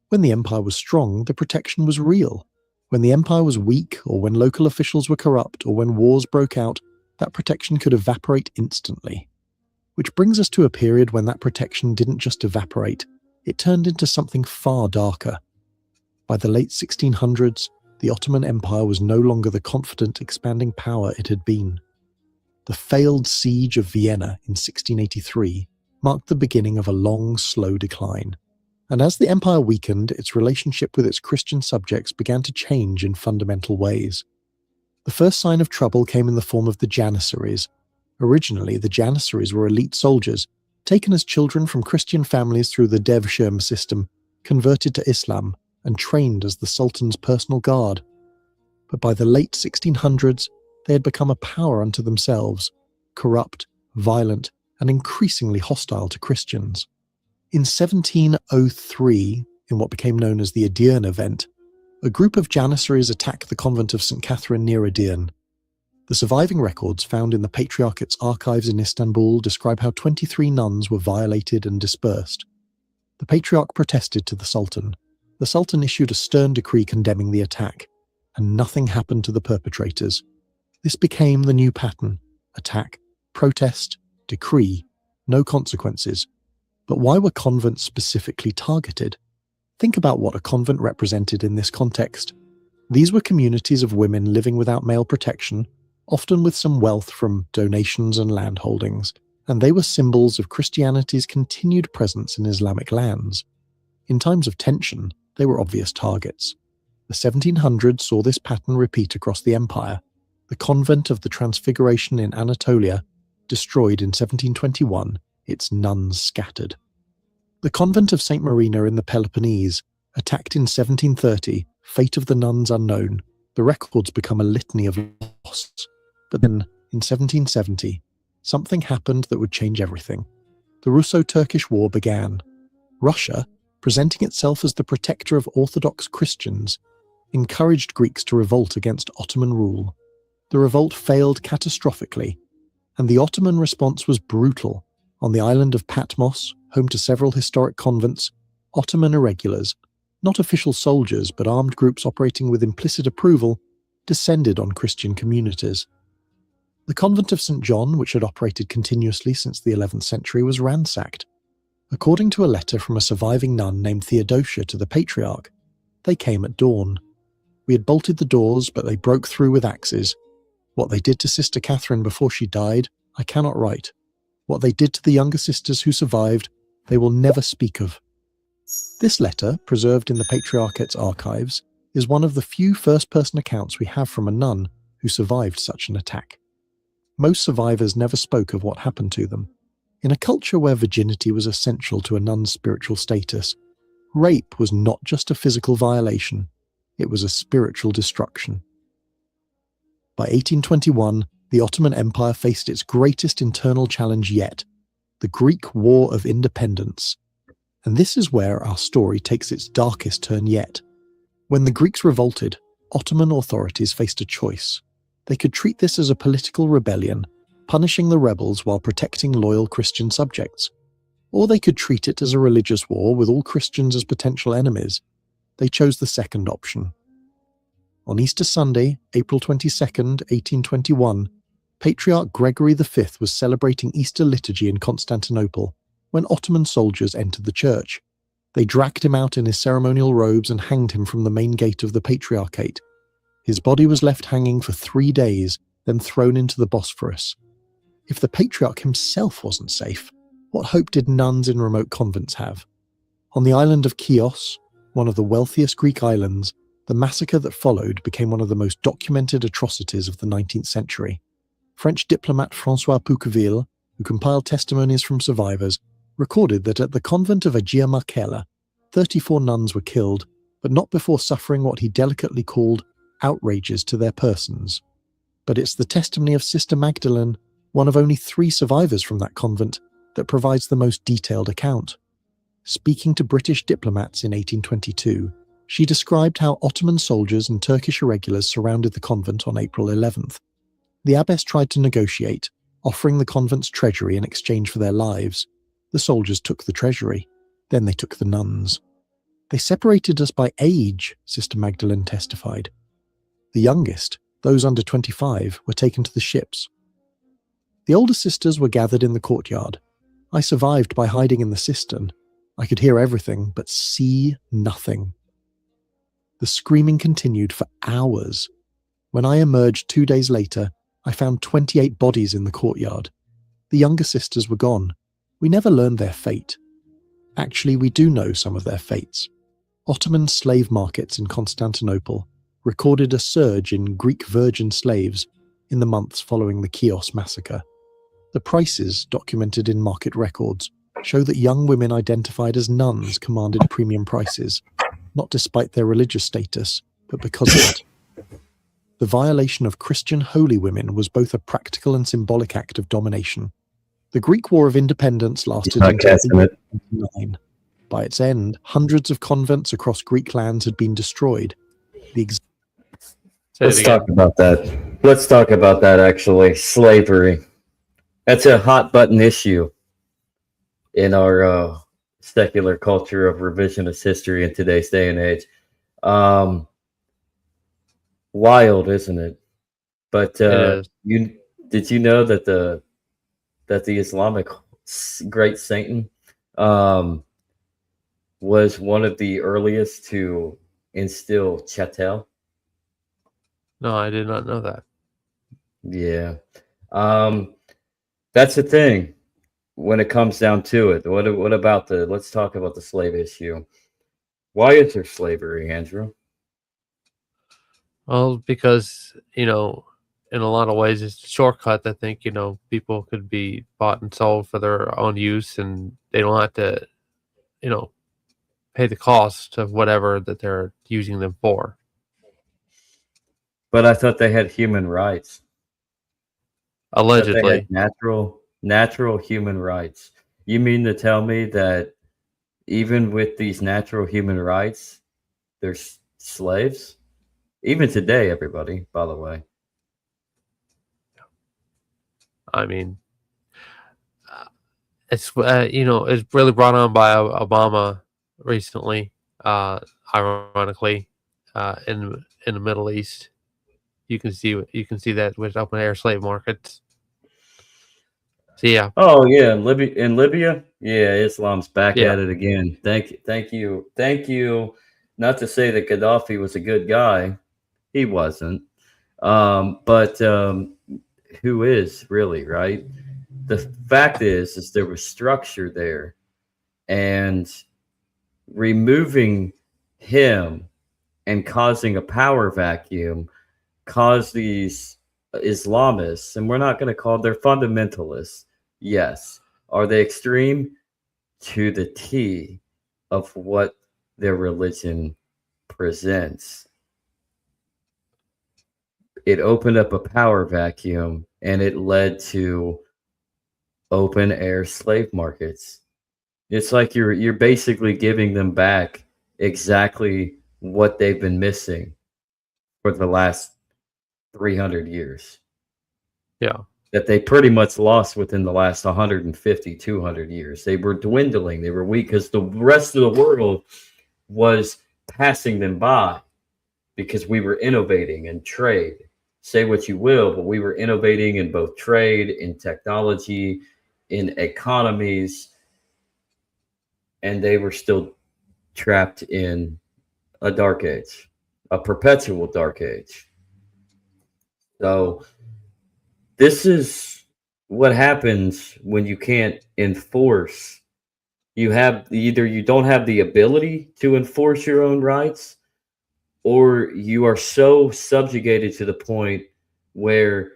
Speaker 4: When the empire was strong, the protection was real. When the empire was weak, or when local officials were corrupt, or when wars broke out, that protection could evaporate instantly. Which brings us to a period when that protection didn't just evaporate, it turned into something far darker. By the late 1600s, the Ottoman Empire was no longer the confident, expanding power it had been. The failed siege of Vienna in 1683 marked the beginning of a long, slow decline. And as the empire weakened, its relationship with its Christian subjects began to change in fundamental ways. The first sign of trouble came in the form of the Janissaries. Originally, the Janissaries were elite soldiers, taken as children from Christian families through the Devshirme system, converted to Islam, and trained as the Sultan's personal guard. But by the late 1600s, they had become a power unto themselves, corrupt, violent, and increasingly hostile to Christians. In 1703, in what became known as the Edirne event, a group of Janissaries attacked the convent of St. Catherine near Edirne. The surviving records found in the Patriarchate's archives in Istanbul describe how 23 nuns were violated and dispersed. The Patriarch protested to the Sultan. The Sultan issued a stern decree condemning the attack, and nothing happened to the perpetrators. This became the new pattern: attack, protest, decree, no consequences. But why were convents specifically targeted? Think about what a convent represented in this context. These were communities of women living without male protection, often with some wealth from donations and land holdings, and they were symbols of Christianity's continued presence in Islamic lands. In times of tension, they were obvious targets. The 1700s saw this pattern repeat across the empire. The convent of the Transfiguration in Anatolia, destroyed in 1721, its nuns scattered. The convent of St. Marina in the Peloponnese, attacked in 1730, fate of the nuns unknown. The records become a litany of loss. But then, in 1770, something happened that would change everything. The Russo-Turkish War began. Russia, presenting itself as the protector of Orthodox Christians, encouraged Greeks to revolt against Ottoman rule. The revolt failed catastrophically, and the Ottoman response was brutal. On the island of Patmos, home to several historic convents, Ottoman irregulars, not official soldiers but armed groups operating with implicit approval, descended on Christian communities. The convent of St. John, which had operated continuously since the 11th century, was ransacked. According to a letter from a surviving nun named Theodosia to the patriarch, they came at dawn. We had bolted the doors, but they broke through with axes. What they did to Sister Catherine before she died, I cannot write. What they did to the younger sisters who survived, they will never speak of. This letter, preserved in the Patriarchate's archives, is one of the few first-person accounts we have from a nun who survived such an attack. Most survivors never spoke of what happened to them. In a culture where virginity was essential to a nun's spiritual status, rape was not just a physical violation, it was a spiritual destruction. By 1821, the Ottoman Empire faced its greatest internal challenge yet, the Greek War of Independence. And this is where our story takes its darkest turn yet. When the Greeks revolted, Ottoman authorities faced a choice. They could treat this as a political rebellion, punishing the rebels while protecting loyal Christian subjects. Or they could treat it as a religious war with all Christians as potential enemies. They chose the second option. On Easter Sunday, April 22nd, 1821, Patriarch Gregory V was celebrating Easter liturgy in Constantinople when Ottoman soldiers entered the church. They dragged him out in his ceremonial robes and hanged him from the main gate of the Patriarchate. His body was left hanging for 3 days, then thrown into the Bosphorus. If the Patriarch himself wasn't safe, what hope did nuns in remote convents have? On the island of Chios, one of the wealthiest Greek islands, the massacre that followed became one of the most documented atrocities of the 19th century. French diplomat François Pouqueville, who compiled testimonies from survivors, recorded that at the convent of Agia Marcella, 34 nuns were killed, but not before suffering what he delicately called outrages to their persons. But it's the testimony of Sister Magdalene, one of only 3 survivors from that convent, that provides the most detailed account. Speaking to British diplomats in 1822, she described how Ottoman soldiers and Turkish irregulars surrounded the convent on April 11th. The abbess tried to negotiate, offering the convent's treasury in exchange for their lives. The soldiers took the treasury, then they took the nuns. They separated us by age, Sister Magdalene testified. The youngest, those under 25, were taken to the ships. The older sisters were gathered in the courtyard. I survived by hiding in the cistern. I could hear everything, but see nothing. The screaming continued for hours. When I emerged 2 days later, I found 28 bodies in the courtyard. The younger sisters were gone. We never learned their fate. Actually, we do know some of their fates. Ottoman slave markets in Constantinople recorded a surge in Greek virgin slaves in the months following the Chios massacre. The prices, documented in market records, show that young women identified as nuns commanded premium prices, not despite their religious status, but because of it. The violation of Christian holy women was both a practical and symbolic act of domination. The Greek War of Independence lasted until 1829. By its end, hundreds of convents across Greek lands had been destroyed.
Speaker 3: Let's talk about that. Let's talk about that, actually. Slavery. That's a hot button issue in our secular culture of revisionist history in today's day and age. Wild, isn't it? But did you know that the Islamic great Satan was one of the earliest to instill chattel?
Speaker 2: No, I did not know that.
Speaker 3: Yeah. That's the thing when it comes down to it. What about let's talk about the slave issue. Why is there slavery, Andrew?
Speaker 2: Well, because, in a lot of ways, it's a shortcut. I think, people could be bought and sold for their own use, and they don't have to, pay the cost of whatever that they're using them for.
Speaker 3: But I thought they had human rights.
Speaker 2: Allegedly.
Speaker 3: Natural human rights. You mean to tell me that even with these natural human rights, there's slaves? Even today, everybody, by the way.
Speaker 2: I mean, it's it's really brought on by Obama recently. Ironically, in the Middle East, you can see that with open air slave markets. So yeah,
Speaker 3: Oh yeah, in Libya, yeah, Islam's back
Speaker 2: yeah,
Speaker 3: at it again. Thank you. Not to say that Gaddafi was a good guy, he wasn't. But who is really, right? The fact is there was structure there, and removing him and causing a power vacuum caused these Islamists, and we're not going to call they're fundamentalists. Yes. Are they extreme? To the T of what their religion presents. It opened up a power vacuum and it led to open air slave markets. It's like you're basically giving them back exactly what they've been missing for the last 300 years.
Speaker 2: yeah.
Speaker 3: That they pretty much lost within the last 150, 200 years. They were dwindling, they were weak because the rest of the world was passing them by because we were innovating in trade. Say what you will, but we were innovating in both trade, in technology, in economies, and they were still trapped in a dark age, a perpetual dark age. So this is what happens when you can't enforce. You have either you don't have the ability to enforce your own rights, or you are so subjugated to the point where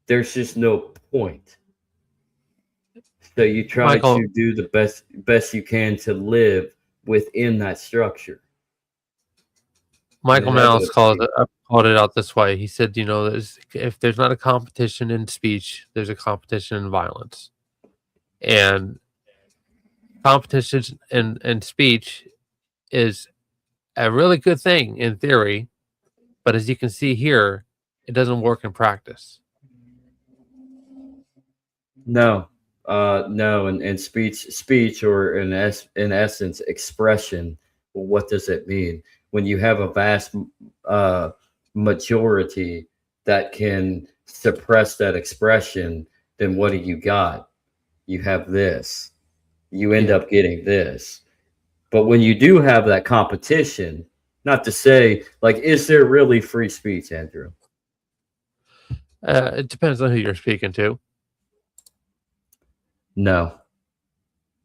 Speaker 3: there's just no point. So you try
Speaker 2: Michael
Speaker 3: to do the best you can to live within that structure. And
Speaker 2: Michael Malice
Speaker 3: inevitably,
Speaker 2: called it out this way. He said, if there's not a competition in speech, there's a competition in violence, and competition in speech is a really good thing in theory, but as you can see here, it doesn't work in practice.
Speaker 3: no, no, and speech, or in essence, expression. Well, what does it mean when you have a vast uh, majority that can suppress that expression? Then what do you got? You have this. You end
Speaker 2: Yeah.
Speaker 3: up getting this. But when you do have that competition, not to say like, is there really free speech, Andrew?
Speaker 2: It depends on who you're speaking to.
Speaker 3: No.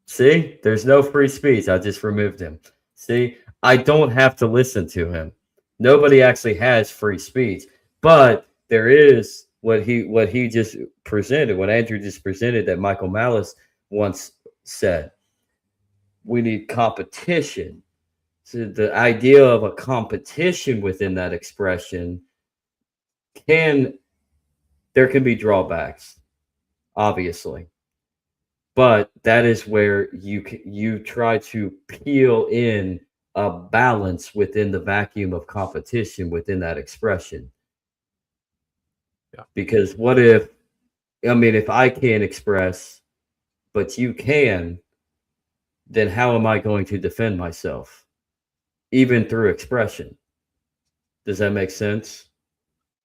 Speaker 3: See, there's no free speech. I just removed him. See, I don't have to listen to him. Nobody actually has free speech, but there is what he just presented, what Andrew just presented, that Michael Malice once said. We need competition. So the idea of a competition within that expression can there can be drawbacks, obviously, but that is where you try to peel in a balance within the vacuum of competition within that expression.
Speaker 2: Yeah.
Speaker 3: Because what if, I mean, if I can't express but you can, then how am I going to defend myself even through expression? Does that make sense?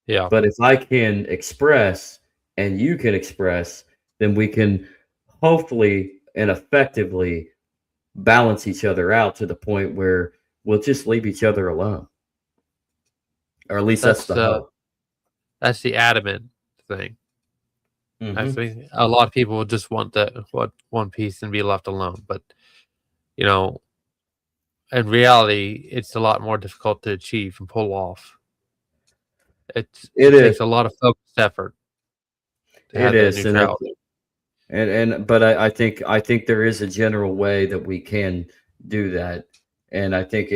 Speaker 2: Yeah.
Speaker 3: But if I can express and you can express, then we can hopefully and effectively balance each other out to the point where we'll just leave each other alone. Or at least that's
Speaker 2: That's
Speaker 3: the hope.
Speaker 2: that's the adamant thing. I
Speaker 3: Mhm.
Speaker 2: think a lot of people just want one piece and be left alone, but you know, in reality, it's a lot more difficult to achieve and pull off.
Speaker 3: It
Speaker 2: It
Speaker 3: is.
Speaker 2: takes a lot of focused effort to
Speaker 3: It
Speaker 2: have that
Speaker 3: is.
Speaker 2: neutrality.
Speaker 3: But I think there is a general way that we can do that. And I think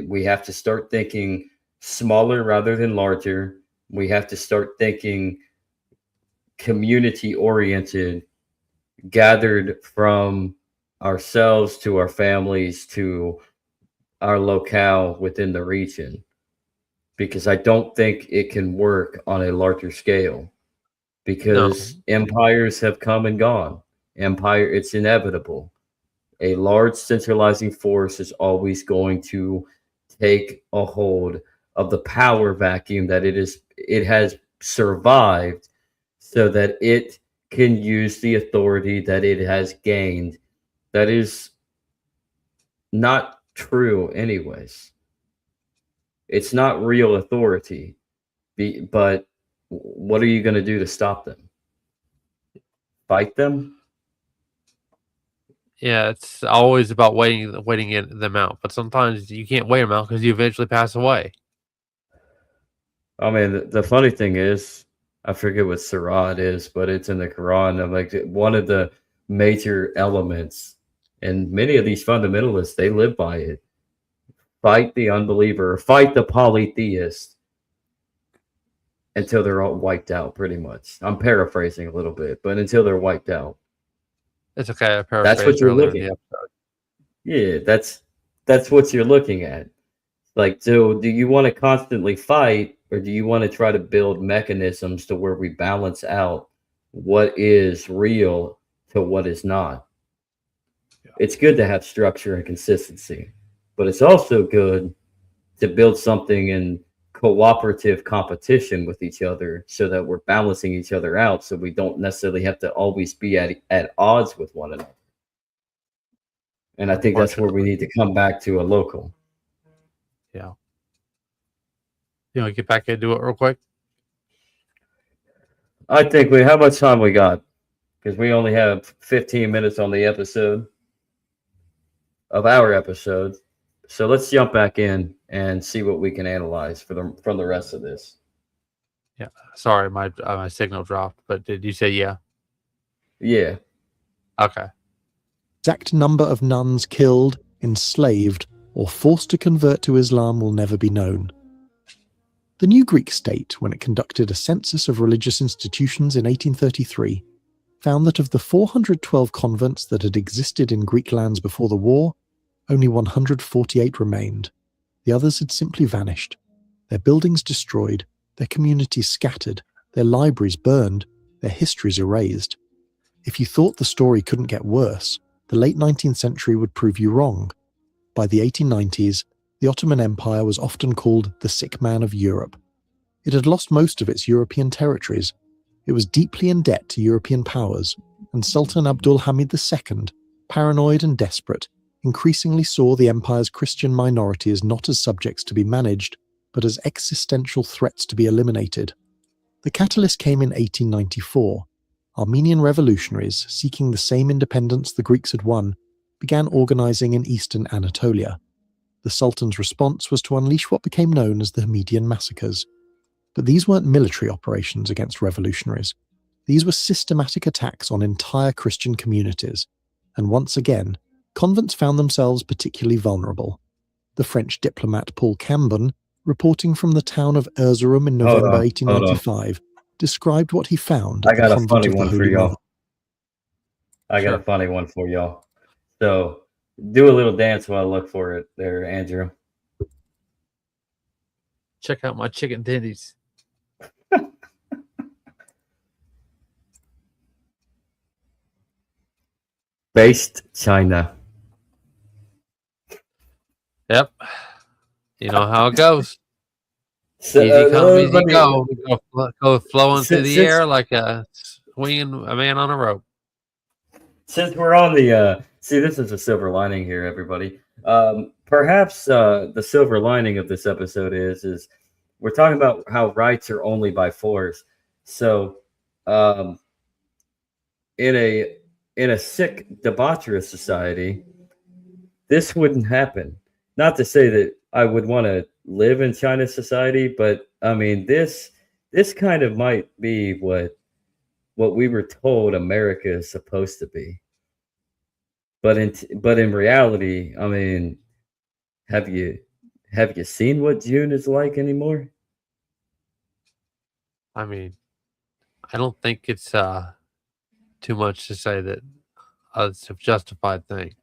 Speaker 3: we have to start thinking smaller rather than larger. We have to start thinking community oriented, gathered from ourselves to our families to our locale within the region. because I don't think it can work on a larger scale,
Speaker 2: No.
Speaker 3: because empires have come and gone. It's inevitable. A large centralizing force is always going to take a hold of the power vacuum that it has survived, so that it can use the authority that it has gained, that is not true anyways. It's not real authority. But what are you going to do to stop them? Fight them?
Speaker 2: Yeah, it's always about waiting them out. But sometimes you can't wait them out because you eventually pass away.
Speaker 3: I mean, the funny thing is, I forget what Sirat is, but it's in the Quran. I'm like, one of the major elements, and many of these fundamentalists, they live by it. Fight the unbeliever, fight the polytheist until they're all wiped out, pretty much. I'm paraphrasing a little bit, but until they're wiped out.
Speaker 2: It's okay. I
Speaker 3: That's
Speaker 2: paraphrased
Speaker 3: what you're
Speaker 2: earlier in
Speaker 3: looking
Speaker 2: the
Speaker 3: at.
Speaker 2: episode.
Speaker 3: Yeah, that's what you're looking at. Like, so do you want to constantly fight, or do you want to try to build mechanisms to where we balance out what is real to what is not?
Speaker 2: Yeah.
Speaker 3: It's good to have structure and consistency, but it's also good to build something in cooperative competition with each other, so that we're balancing each other out, so we don't necessarily have to always be at odds with one another. And I think that's where we need to come back to a local.
Speaker 2: Yeah. You want to get back into it real quick?
Speaker 3: I think how much time we got? Because we only have 15 minutes on the episode of our episode. So let's jump back in and see what we can analyze from the rest of this.
Speaker 2: Yeah. Sorry, my signal dropped. But did you say yeah?
Speaker 3: Yeah.
Speaker 2: Okay.
Speaker 4: Exact number of nuns killed, enslaved, or forced to convert to Islam will never be known. The new Greek state, when it conducted a census of religious institutions in 1833, found that of the 412 convents that had existed in Greek lands before the war, only 148 remained. The others had simply vanished, their buildings destroyed, their communities scattered, their libraries burned, their histories erased. If you thought the story couldn't get worse, the late 19th century would prove you wrong. By the 1890s, the Ottoman Empire was often called the sick man of Europe. It had lost most of its European territories. It was deeply in debt to European powers, and Sultan Abdul Hamid II, paranoid and desperate, increasingly saw the empire's Christian minority as not as subjects to be managed, but as existential threats to be eliminated. The catalyst came in 1894. Armenian revolutionaries, seeking the same independence the Greeks had won, began organizing in eastern Anatolia. The Sultan's response was to unleash what became known as the Hamidian massacres. But these weren't military operations against revolutionaries. These were systematic attacks on entire Christian communities. And once again, convents found themselves particularly vulnerable. The French diplomat Paul Cambon, reporting from the town of Erzurum in November 1895, described what he found at
Speaker 3: I got
Speaker 4: the
Speaker 3: a
Speaker 4: convent
Speaker 3: funny
Speaker 4: of the
Speaker 3: one for
Speaker 4: Holy
Speaker 3: y'all.
Speaker 4: Mother.
Speaker 3: I got a funny one for y'all. So do a little dance while I look for it there, Andrew.
Speaker 2: Check out my chicken titties.
Speaker 3: Based China.
Speaker 2: Yep. You know how it goes.
Speaker 3: So,
Speaker 2: Easy come, easy
Speaker 3: let me-
Speaker 2: go. Go flowing through the
Speaker 3: Since-
Speaker 2: air like a swinging a man on a rope.
Speaker 3: Since we're on the see, this is a silver lining here, everybody. Perhaps the silver lining of this episode is we're talking about how rights are only by force. So in a sick, debaucherous society, this wouldn't happen. Not to say that I would want to live in China society, but I mean this kind of might be what we were told America is supposed to be. But in reality, I mean, have you seen what June is like anymore?
Speaker 2: I mean, I don't think it's too much to say that it's a justified thing.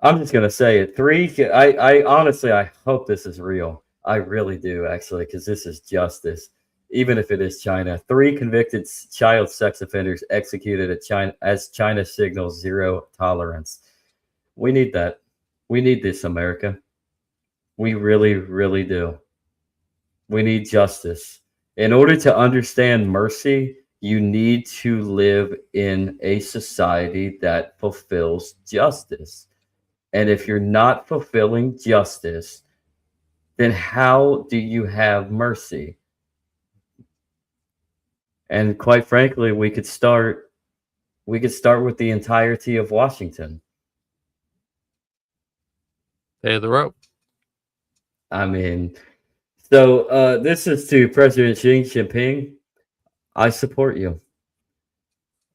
Speaker 3: I'm just gonna say it. Three. I honestly, I hope this is real. I really do, actually, because this is justice. Even if it is China, 3 convicted child sex offenders executed at China as China signals zero tolerance. We need that. We need this, America. We really, really do. We need justice. In order to understand mercy, you need to live in a society that fulfills justice. And if you're not fulfilling justice, then how do you have mercy? And quite frankly, we could start with the entirety of Washington.
Speaker 2: Day of the rope.
Speaker 3: I mean, so this is to President Xi Jinping. I support you.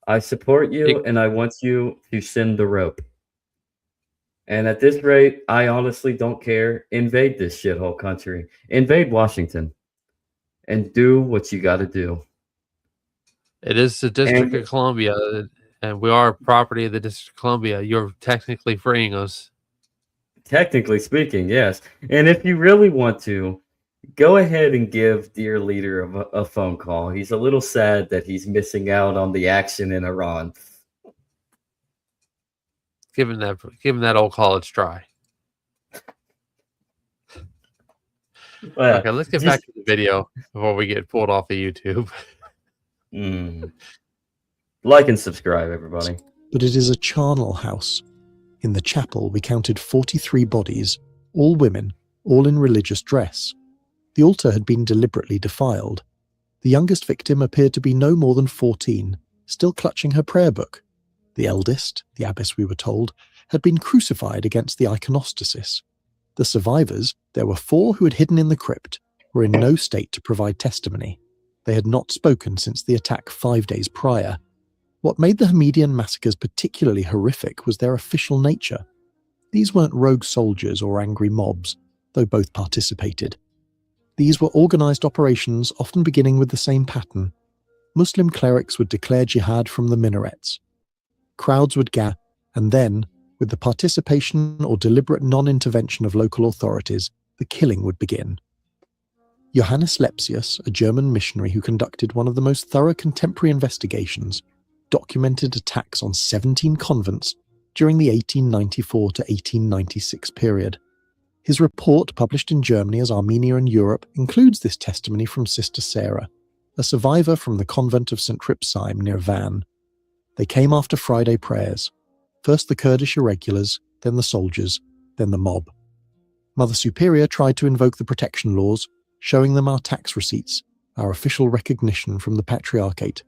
Speaker 3: I support you, and I want you to send the rope. And at this rate, I honestly don't care. Invade this shithole country. Invade Washington. And do what you got to do.
Speaker 2: It is the District of Columbia, and we are property of the District of Columbia. You're technically freeing us.
Speaker 3: Technically speaking, yes. And if you really want to, go ahead and give dear leader a phone call. He's a little sad that he's missing out on the action in Iran.
Speaker 2: Give him that old college try.
Speaker 3: Well,
Speaker 2: okay, let's get back to the video before we get pulled off of YouTube.
Speaker 3: Like and subscribe, everybody.
Speaker 4: But it is a charnel house. In the chapel, we counted 43 bodies, all women, all in religious dress. The altar had been deliberately defiled. The youngest victim appeared to be no more than 14, still clutching her prayer book. The eldest, the abbess we were told, had been crucified against the iconostasis. The survivors, there were 4 who had hidden in the crypt, were in no state to provide testimony. They had not spoken since the attack 5 days prior. What made the Hamidian massacres particularly horrific was their official nature. These weren't rogue soldiers or angry mobs, though both participated. These were organized operations, often beginning with the same pattern. Muslim clerics would declare jihad from the minarets. Crowds would gather, and then, with the participation or deliberate non-intervention of local authorities, the killing would begin. Johannes Lepsius, a German missionary who conducted one of the most thorough contemporary investigations, documented attacks on 17 convents during the 1894 to 1896 period. His report, published in Germany as Armenia and Europe, includes this testimony from Sister Sarah, a survivor from the convent of St. Tripsheim near Van. They came after Friday prayers. First the Kurdish irregulars, then the soldiers, then the mob. Mother Superior tried to invoke the protection laws, showing them our tax receipts, our official recognition from the Patriarchate.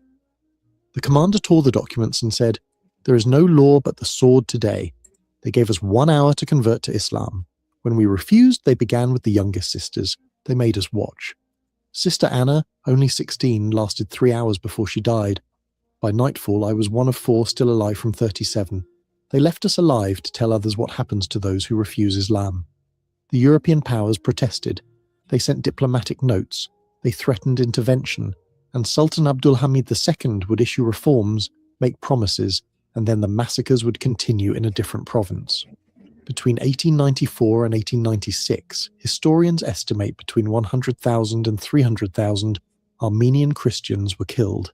Speaker 4: The commander tore the documents and said, "There is no law but the sword today. They gave us 1 hour to convert to Islam. When we refused, they began with the youngest sisters. They made us watch. Sister Anna, only 16, lasted 3 hours before she died. By nightfall, I was one of 4 still alive from 37. They left us alive to tell others what happens to those who refuse Islam. The European powers protested. They sent diplomatic notes. They threatened intervention. And Sultan Abdul Hamid II would issue reforms, make promises, and then the massacres would continue in a different province. Between 1894 and 1896, historians estimate between 100,000 and 300,000 Armenian Christians were killed.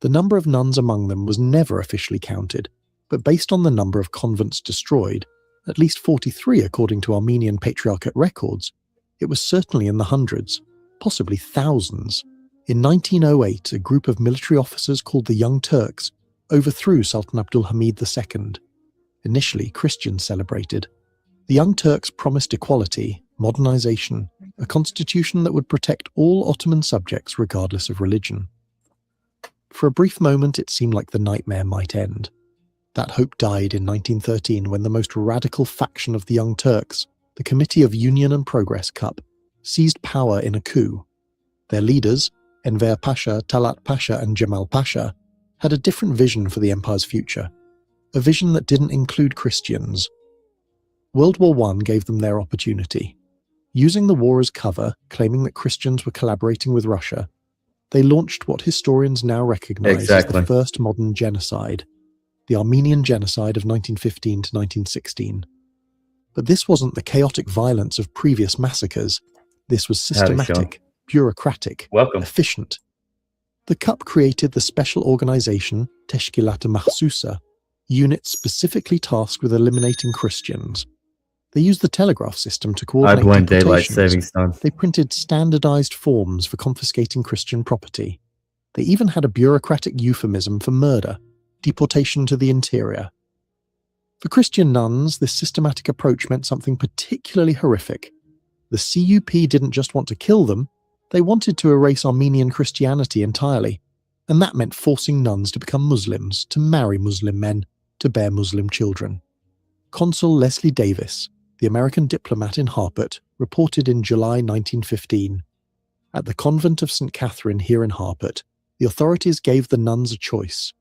Speaker 4: The number of nuns among them was never officially counted, but based on the number of convents destroyed, at least 43 according to Armenian Patriarchate records, it was certainly in the hundreds, possibly thousands. In 1908, a group of military officers called the Young Turks overthrew Sultan Abdul Hamid II. Initially, Christians celebrated. The Young Turks promised equality, modernization, a constitution that would protect all Ottoman subjects regardless of religion. For a brief moment, it seemed like the nightmare might end. That hope died in 1913 when the most radical faction of the Young Turks, the Committee of Union and Progress Cup, seized power in a coup. Their leaders, Enver Pasha, Talat Pasha and Jamal Pasha, had a different vision for the empire's future, a vision that didn't include Christians. World War I gave them their opportunity. Using the war as cover, claiming that Christians were collaborating with Russia, they launched what historians now recognize as the first modern genocide, the Armenian Genocide of 1915 to 1916. But this wasn't the chaotic violence of previous massacres. This was systematic, bureaucratic,
Speaker 3: Welcome.
Speaker 4: efficient. The Cup created the special organization Teshkilat Mahsusa, unit specifically tasked with eliminating Christians. They used the telegraph system to
Speaker 3: I
Speaker 4: coordinate
Speaker 3: blame daylight
Speaker 4: deportations.
Speaker 3: savings time.
Speaker 4: They printed standardized forms for confiscating Christian property. They even had a bureaucratic euphemism for murder, deportation to the interior. For Christian nuns, this systematic approach meant something particularly horrific. The CUP didn't just want to kill them, they wanted to erase Armenian Christianity entirely, and that meant forcing nuns to become Muslims, to marry Muslim men, to bear Muslim children. Consul Leslie Davis, the American diplomat in Harput, reported in July 1915. At the convent of St. Catherine here in Harput, the authorities gave the nuns a choice: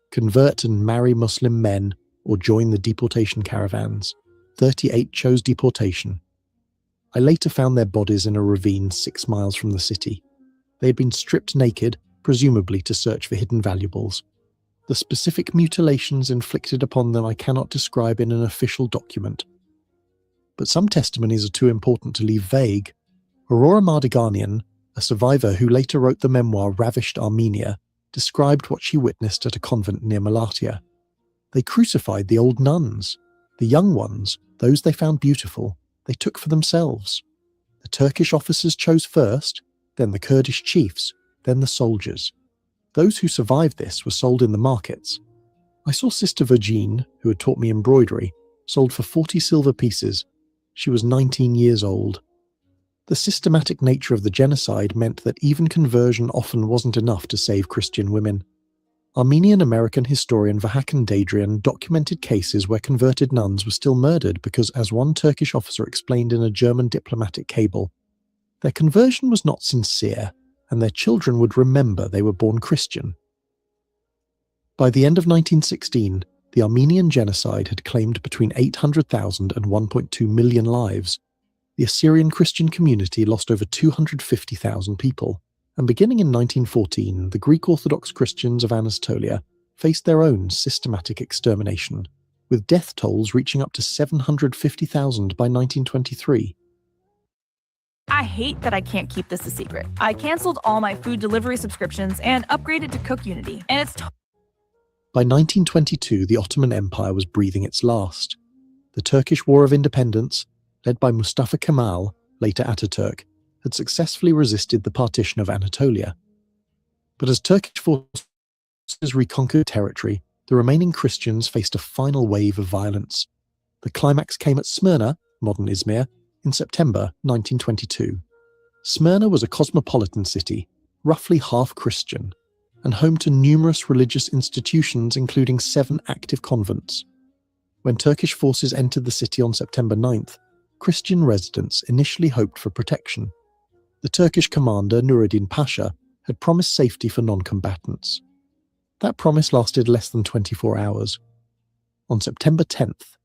Speaker 4: convert and marry Muslim men or join the deportation caravans. 38 chose deportation. I later found their bodies in a ravine 6 miles from the city. They had been stripped naked, presumably to search for hidden valuables. The specific mutilations inflicted upon them I cannot describe in an official document. But some testimonies are too important to leave vague. Aurora Mardiganian, a survivor who later wrote the memoir Ravished Armenia, described what she witnessed at a convent near Malatya. They crucified the old nuns. The young ones, those they found beautiful, they took for themselves. The Turkish officers chose first, then the Kurdish chiefs, then the soldiers. Those who survived this were sold in the markets. I saw Sister Virgine, who had taught me embroidery, sold for 40 silver pieces. She was 19 years old. The systematic nature of the genocide meant that even conversion often wasn't enough to save Christian women. Armenian-American historian Vahakan Dadrian documented cases where converted nuns were still murdered because, as one Turkish officer explained in a German diplomatic cable, their conversion was not sincere, and their children would remember they were born Christian. By the end of 1916, the Armenian genocide had claimed between 800,000 and 1.2 million lives. The Assyrian Christian community lost over 250,000 people, and beginning in 1914, the Greek Orthodox Christians of Anatolia faced their own systematic extermination, with death tolls reaching up to 750,000 by 1923.
Speaker 6: I hate that I can't keep this a secret. I canceled all my food delivery subscriptions and upgraded to Cook Unity, and it's
Speaker 4: By 1922, the Ottoman Empire was breathing its last. The Turkish War of Independence, led by Mustafa Kemal, later Ataturk, had successfully resisted the partition of Anatolia. But as Turkish forces reconquered territory, the remaining Christians faced a final wave of violence. The climax came at Smyrna, modern Izmir, in September 1922. Smyrna was a cosmopolitan city, roughly half Christian, and home to numerous religious institutions including 7 active convents. When Turkish forces entered the city on September 9th, Christian residents initially hoped for protection. The Turkish commander Nuruddin Pasha had promised safety for non-combatants. That promise lasted less than 24 hours. On September 10th,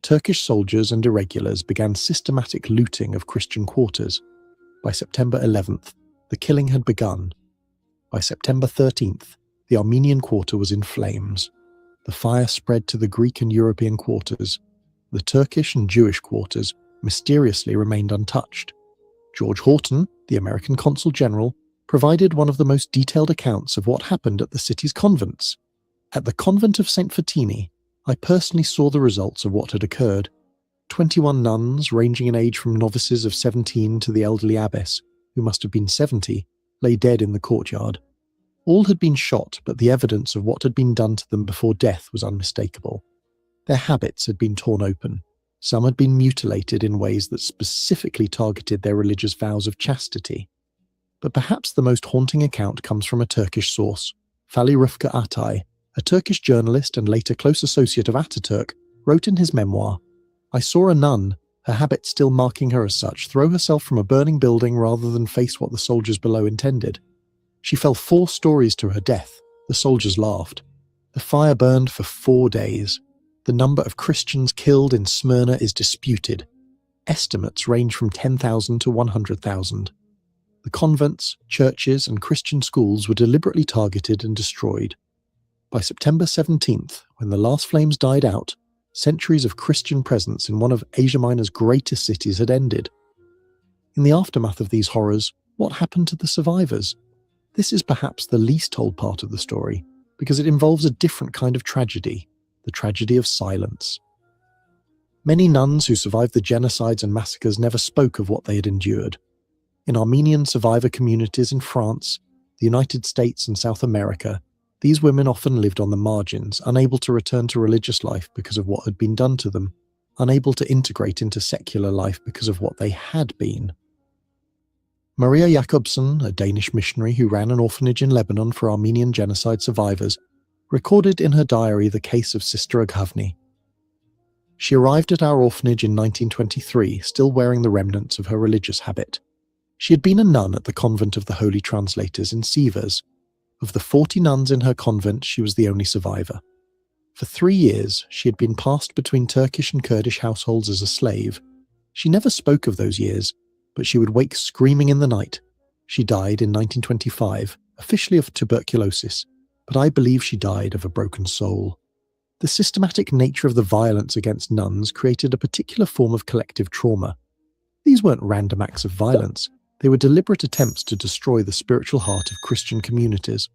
Speaker 4: Turkish soldiers and irregulars began systematic looting of Christian quarters. By September 11th, the killing had begun. By September 13th, the Armenian quarter was in flames. The fire spread to the Greek and European quarters. The Turkish and Jewish quarters mysteriously remained untouched. George Horton, the American consul general, provided one of the most detailed accounts of what happened at the city's convents. At the convent of St. Fatimi, I personally saw the results of what had occurred. 21 nuns, ranging in age from novices of 17 to the elderly abbess, who must have been 70, lay dead in the courtyard. All had been shot, but the evidence of what had been done to them before death was unmistakable. Their habits had been torn open. Some had been mutilated in ways that specifically targeted their religious vows of chastity. But perhaps the most haunting account comes from a Turkish source. Fali Rıfkı Atay, a Turkish journalist and later close associate of Ataturk, wrote in his memoir, "I saw a nun, her habit still marking her as such, throw herself from a burning building rather than face what the soldiers below intended. She fell 4 stories to her death. The soldiers laughed. The fire burned for 4 days. The number of Christians killed in Smyrna is disputed. Estimates range from 10,000 to 100,000. The convents, churches, and Christian schools were deliberately targeted and destroyed. By September 17th, when the last flames died out, Centuries of Christian presence in one of Asia Minor's greatest cities had ended. In the aftermath of these horrors, what happened to the survivors? This is perhaps the least told part of the story, because it involves a different kind of tragedy, the tragedy of silence. Many nuns who survived the genocides and massacres never spoke of what they had endured. In Armenian survivor communities in France, the United States and South America, these women often lived on the margins, unable to return to religious life because of what had been done to them, unable to integrate into secular life because of what they had been. Maria Jakobsen, a Danish missionary who ran an orphanage in Lebanon for Armenian genocide survivors, recorded in her diary the case of Sister Aghavni. She arrived at our orphanage in 1923, still wearing the remnants of her religious habit. She had been a nun at the convent of the Holy Translators in Sivas. Of the 40 nuns in her convent, she was the only survivor. For 3 years, she had been passed between Turkish and Kurdish households as a slave. She never spoke of those years, but she would wake screaming in the night. She died in 1925, officially of tuberculosis, but I believe she died of a broken soul. The systematic nature of the violence against nuns created a particular form of collective trauma. These weren't random acts of violence. They were deliberate attempts to destroy the spiritual heart of Christian communities.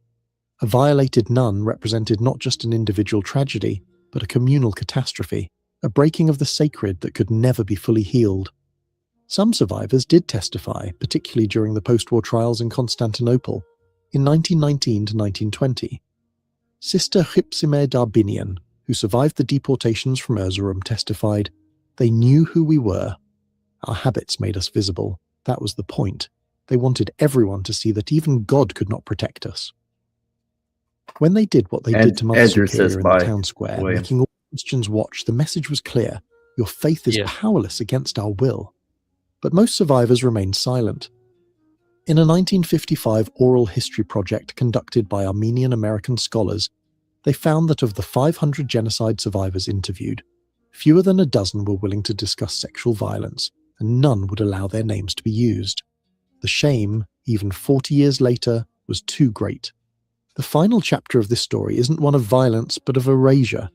Speaker 4: A violated nun represented not just an individual tragedy, but a communal catastrophe, a breaking of the sacred that could never be fully healed. Some survivors did testify, particularly during the post-war trials in Constantinople, in 1919 to 1920. Sister Hypsime Darbinian, who survived the deportations from Erzurum, testified, "They knew who we were. Our habits made us visible. That was the point. They wanted everyone to see that even God could not protect us." When they did what they did to Mother Superior in the town square,
Speaker 3: William.
Speaker 4: making all Christians watch, the message was clear. Your faith is
Speaker 2: Yeah.
Speaker 4: powerless against our will. But most survivors remained silent. In a 1955 oral history project conducted by Armenian-American scholars, they found that of the 500 genocide survivors interviewed, fewer than a dozen were willing to discuss sexual violence, and none would allow their names to be used. The shame, even 40 years later, was too great. The final chapter of this story isn't one of violence, but of erasure.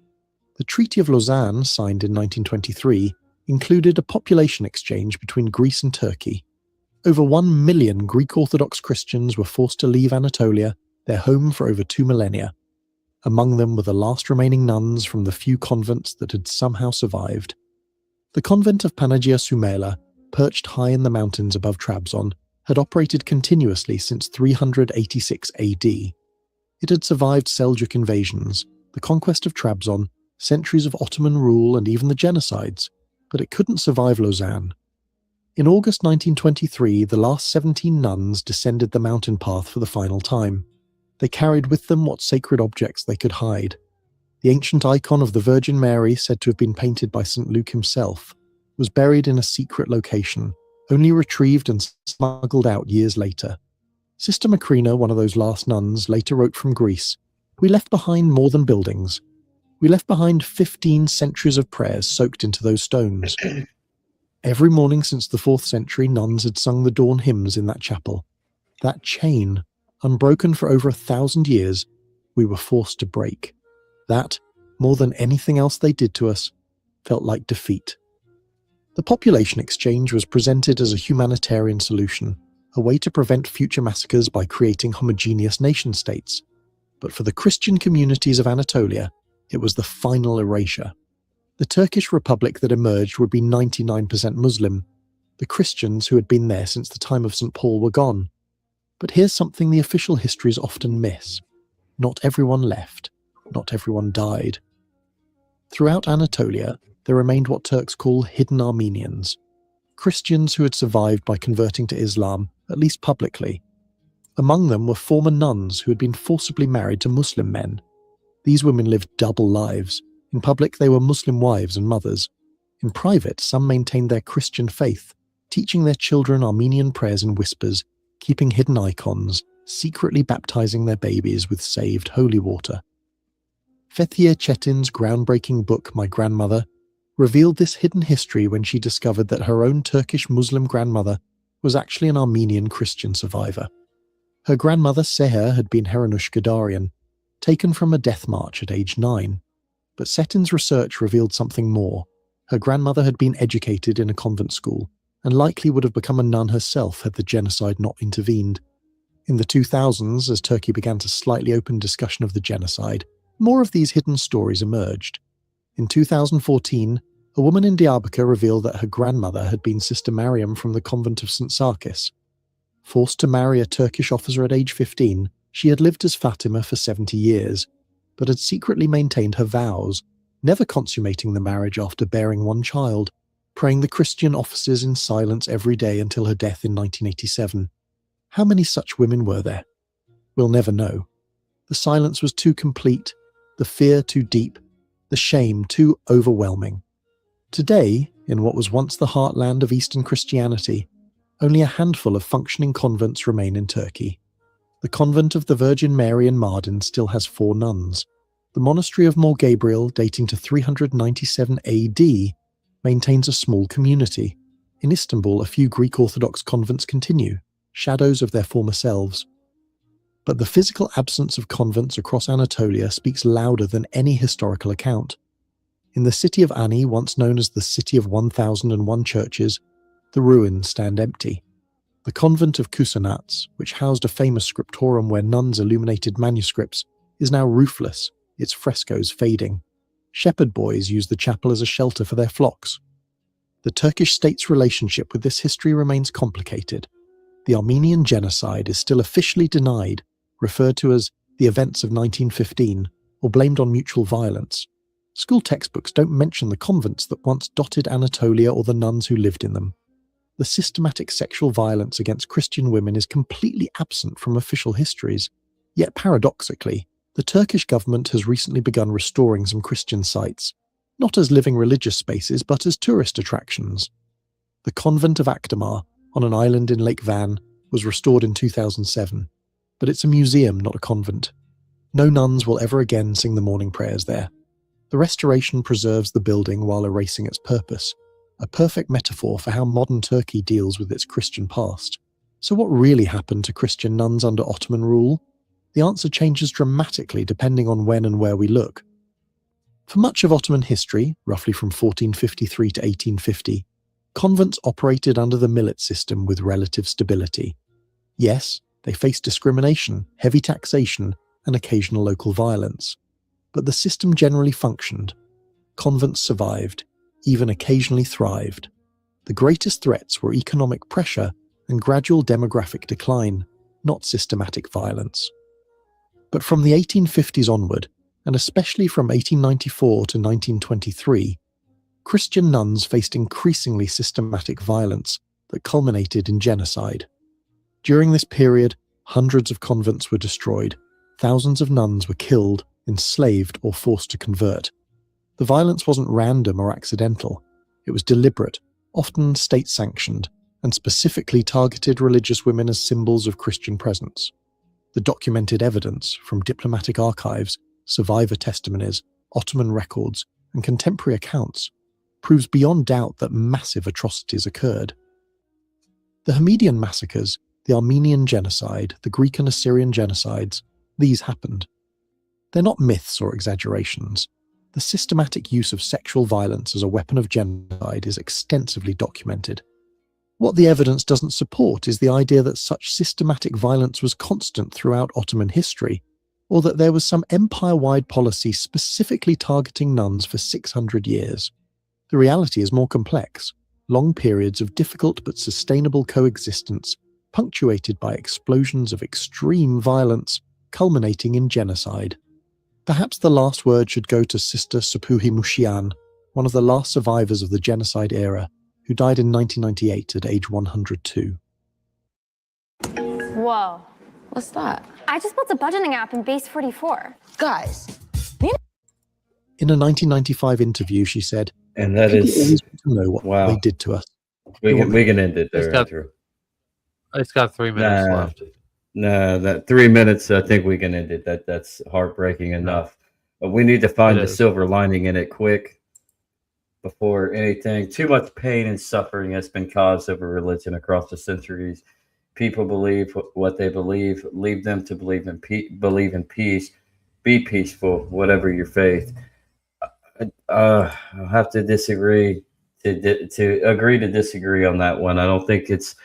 Speaker 4: The Treaty of Lausanne, signed in 1923, included a population exchange between Greece and Turkey. Over 1 million Greek Orthodox Christians were forced to leave Anatolia, their home for over 2 millennia. Among them were the last remaining nuns from the few convents that had somehow survived. The convent of Panagia Soumela, perched high in the mountains above Trabzon, had operated continuously since 386 AD. It had survived Seljuk invasions, the conquest of Trabzon, centuries of Ottoman rule, and even the genocides, but it couldn't survive Lausanne. In August 1923, the last 17 nuns descended the mountain path for the final time. They carried with them what sacred objects they could hide. The ancient icon of the Virgin Mary, said to have been painted by St. Luke himself, was buried in a secret location, only retrieved and smuggled out years later. Sister Macrina, one of those last nuns, later wrote from Greece, "We left behind more than buildings. We left behind 15 centuries of prayers soaked into those stones. Every morning since the 4th century, nuns had sung the dawn hymns in that chapel. That chain, unbroken for over 1,000 years, we were forced to break. That, more than anything else they did to us, felt like defeat." The population exchange was presented as a humanitarian solution, a way to prevent future massacres by creating homogeneous nation-states. But for the Christian communities of Anatolia, it was the final erasure. The Turkish Republic that emerged would be 99% Muslim. The Christians who had been there since the time of St. Paul were gone. But here's something the official histories often miss. Not everyone left. Not everyone died. Throughout Anatolia, there remained what Turks call hidden Armenians, Christians who had survived by converting to Islam, at least publicly. Among them were former nuns who had been forcibly married to Muslim men. These women lived double lives. In public, they were Muslim wives and mothers. In private, some maintained their Christian faith, teaching their children Armenian prayers in whispers, keeping hidden icons, secretly baptizing their babies with saved holy water. Fethia Chetin's groundbreaking book, My Grandmother, revealed this hidden history when she discovered that her own Turkish Muslim grandmother was actually an Armenian Christian survivor. Her grandmother Seher had been Heranush Gadarian, taken from a death march at age 9. But Setin's research revealed something more. Her grandmother had been educated in a convent school and likely would have become a nun herself had the genocide not intervened. In the 2000s, as Turkey began to slightly open discussion of the genocide, more of these hidden stories emerged. In 2014, a woman in Diyarbakir revealed that her grandmother had been Sister Mariam from the convent of St. Sarkis. Forced to marry a Turkish officer at age 15, she had lived as Fatima for 70 years, but had secretly maintained her vows, never consummating the marriage after bearing one child, praying the Christian offices in silence every day until her death in 1987. How many such women were there? We'll never know. The silence was too complete, the fear too deep, the shame too overwhelming. Today, in what was once the heartland of Eastern Christianity, only a handful of functioning convents remain in Turkey. The convent of the Virgin Mary in Mardin still has 4 nuns. The monastery of Mor Gabriel, dating to 397 AD, maintains a small community. In Istanbul, a few Greek Orthodox convents continue, shadows of their former selves. But the physical absence of convents across Anatolia speaks louder than any historical account. In the city of Ani, once known as the City of 1001 Churches, the ruins stand empty. The convent of Kusanats, which housed a famous scriptorum where nuns illuminated manuscripts, is now roofless, its frescoes fading. Shepherd boys use the chapel as a shelter for their flocks. The Turkish state's relationship with this history remains complicated. The Armenian genocide is still officially denied, referred to as the events of 1915, or blamed on mutual violence. School textbooks don't mention the convents that once dotted Anatolia or the nuns who lived in them. The systematic sexual violence against Christian women is completely absent from official histories. Yet paradoxically, the Turkish government has recently begun restoring some Christian sites, not as living religious spaces but as tourist attractions. The convent of Akdamar, on an island in Lake Van, was restored in 2007, but it's a museum, not a convent. No nuns will ever again sing the morning prayers there. The restoration preserves the building while erasing its purpose, a perfect metaphor for how modern Turkey deals with its Christian past. So what really happened to Christian nuns under Ottoman rule? The answer changes dramatically depending on when and where we look. For much of Ottoman history, roughly from 1453 to 1850, convents operated under the millet system with relative stability. Yes, they faced discrimination, heavy taxation, and occasional local violence. But the system generally functioned. Convents survived, even occasionally thrived. The greatest threats were economic pressure and gradual demographic decline, not systematic violence. But from the 1850s onward, and especially from 1894 to 1923, Christian nuns faced increasingly systematic violence that culminated in genocide. During this period, hundreds of convents were destroyed, thousands of nuns were killed, enslaved, or forced to convert. The violence wasn't random or accidental. It was deliberate, often state-sanctioned, and specifically targeted religious women as symbols of Christian presence. The documented evidence from diplomatic archives, survivor testimonies, Ottoman records, and contemporary accounts proves beyond doubt that massive atrocities occurred. The Hamidian massacres, the Armenian genocide, the Greek and Assyrian genocides, these happened. They're not myths or exaggerations. The systematic use of sexual violence as a weapon of genocide is extensively documented. What the evidence doesn't support is the idea that such systematic violence was constant throughout Ottoman history, or that there was some empire-wide policy specifically targeting nuns for 600 years. The reality is more complex. Long periods of difficult but sustainable coexistence, punctuated by explosions of extreme violence, culminating in genocide. Perhaps the last word should go to Sister Sepuhi Mushian, one of the last survivors of the genocide era, who died in 1998 at age 102.
Speaker 7: Whoa.
Speaker 8: What's that?
Speaker 7: I just built a budgeting app in Base 44.
Speaker 8: Guys,
Speaker 4: In a 1995 interview, she said,
Speaker 3: And that
Speaker 4: "People
Speaker 3: is
Speaker 4: always want to know what
Speaker 3: wow.
Speaker 4: they did to us."
Speaker 3: We can end it there.
Speaker 2: It's got 3 minutes
Speaker 3: Nah.
Speaker 2: left.
Speaker 3: No, that 3 minutes. I think we can end it. That's heartbreaking enough. But we need to find
Speaker 2: It
Speaker 3: the
Speaker 2: is.
Speaker 3: silver lining in it quick before anything. Too much pain and suffering has been caused over religion across the centuries. People believe what they believe. Leave them to believe in peace. Be peaceful, whatever your faith. I'll have to disagree to agree to disagree on that one. I don't think it's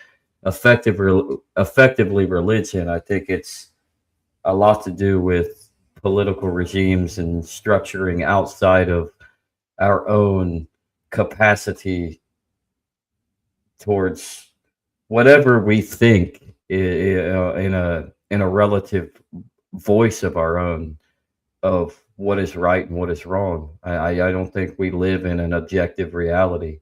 Speaker 3: effectively religion. I think it's a lot to do with political regimes and structuring outside of our own capacity towards whatever we think in a relative voice of our own of what is right and what is wrong. I don't think we live in an objective reality.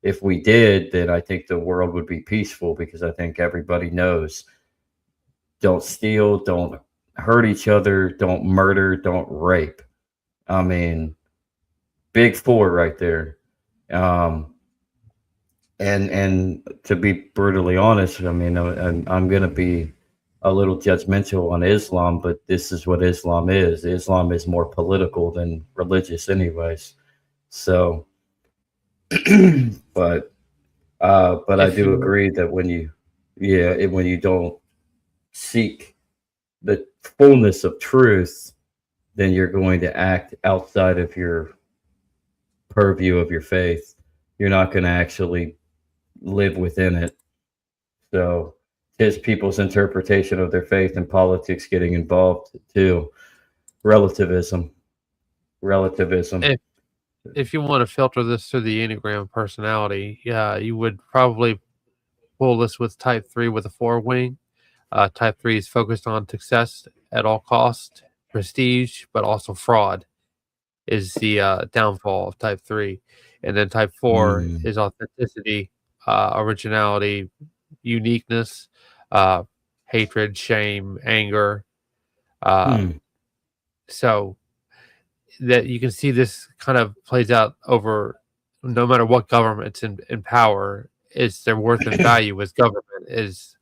Speaker 3: If we did, then I think the world would be peaceful because I think everybody knows don't steal, don't hurt each other, don't murder, don't rape. I mean, big four right there. Um, and to be brutally honest, I mean, I'm going to be a little judgmental on Islam, but this is what Islam is. Islam is more political than religious, anyways. So, but I
Speaker 2: If
Speaker 3: do
Speaker 2: you
Speaker 3: agree that when you don't seek the fullness of truth, then you're going to act outside of your purview of your faith. You're not going to actually live within it. So, is people's interpretation of their faith and politics getting involved too? Relativism. Relativism.
Speaker 2: if if you want to filter this through the Enneagram personality, yeah, you would probably pull this with type 3 with a 4 wing. Type 3 is focused on success at all cost, prestige, but also fraud is the downfall of type 3. And then type 4
Speaker 3: Mm,
Speaker 2: is authenticity, originality, uniqueness, uh, hatred, shame, anger. Uh,
Speaker 3: hmm.
Speaker 2: so that you can see this kind of plays out over no matter what government's in power, is their worth and value as government is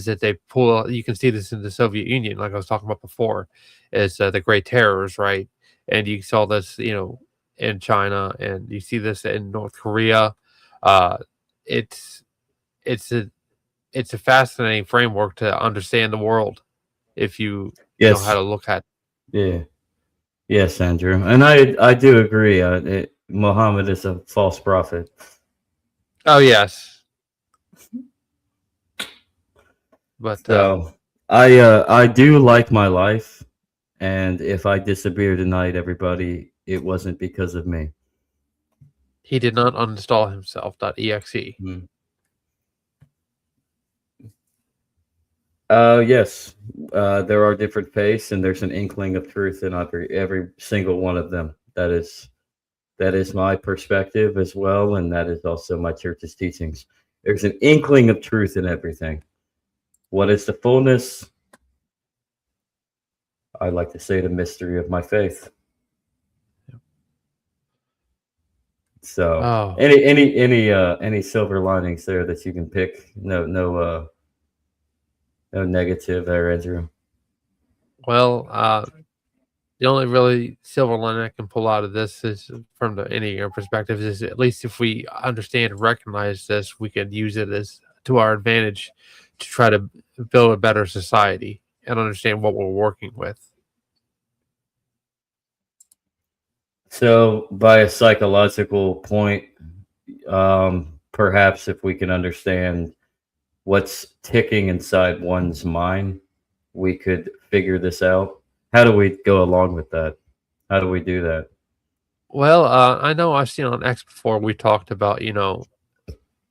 Speaker 2: that they pull. You can see this in the Soviet Union, like I was talking about before, is the Great Terrors, right? And you saw this, in China, and you see this in North Korea. Uh, it's it's a it's a fascinating framework to understand the world if you know how
Speaker 3: Yes.
Speaker 2: to look at.
Speaker 3: Yeah. Yes, Andrew. And I do agree. Muhammad is a false prophet.
Speaker 2: Oh yes, but
Speaker 3: So I do like my life, and if I disappear tonight, everybody, it wasn't because of me.
Speaker 2: he did not uninstall himself. .exe.
Speaker 3: Hmm. Yes. There are different faiths, and there's an inkling of truth in every single one of them. That is my perspective as well, and that is also my church's teachings. There's an inkling of truth in everything. What is the fullness? I like to say the mystery of my faith. So
Speaker 2: Oh
Speaker 3: any silver linings there that you can pick? No negative there, Andrew.
Speaker 2: well, the only really silver lining I can pull out of this is from the Enneagram perspective is at least if we understand and recognize this, we can use it as to our advantage to try to build a better society and understand what we're working with.
Speaker 3: So by a psychological point, perhaps if we can understand what's ticking inside one's mind, we could figure this out. How do we go along with that? How do we do that?
Speaker 2: Well, I know I've seen on X before we talked about,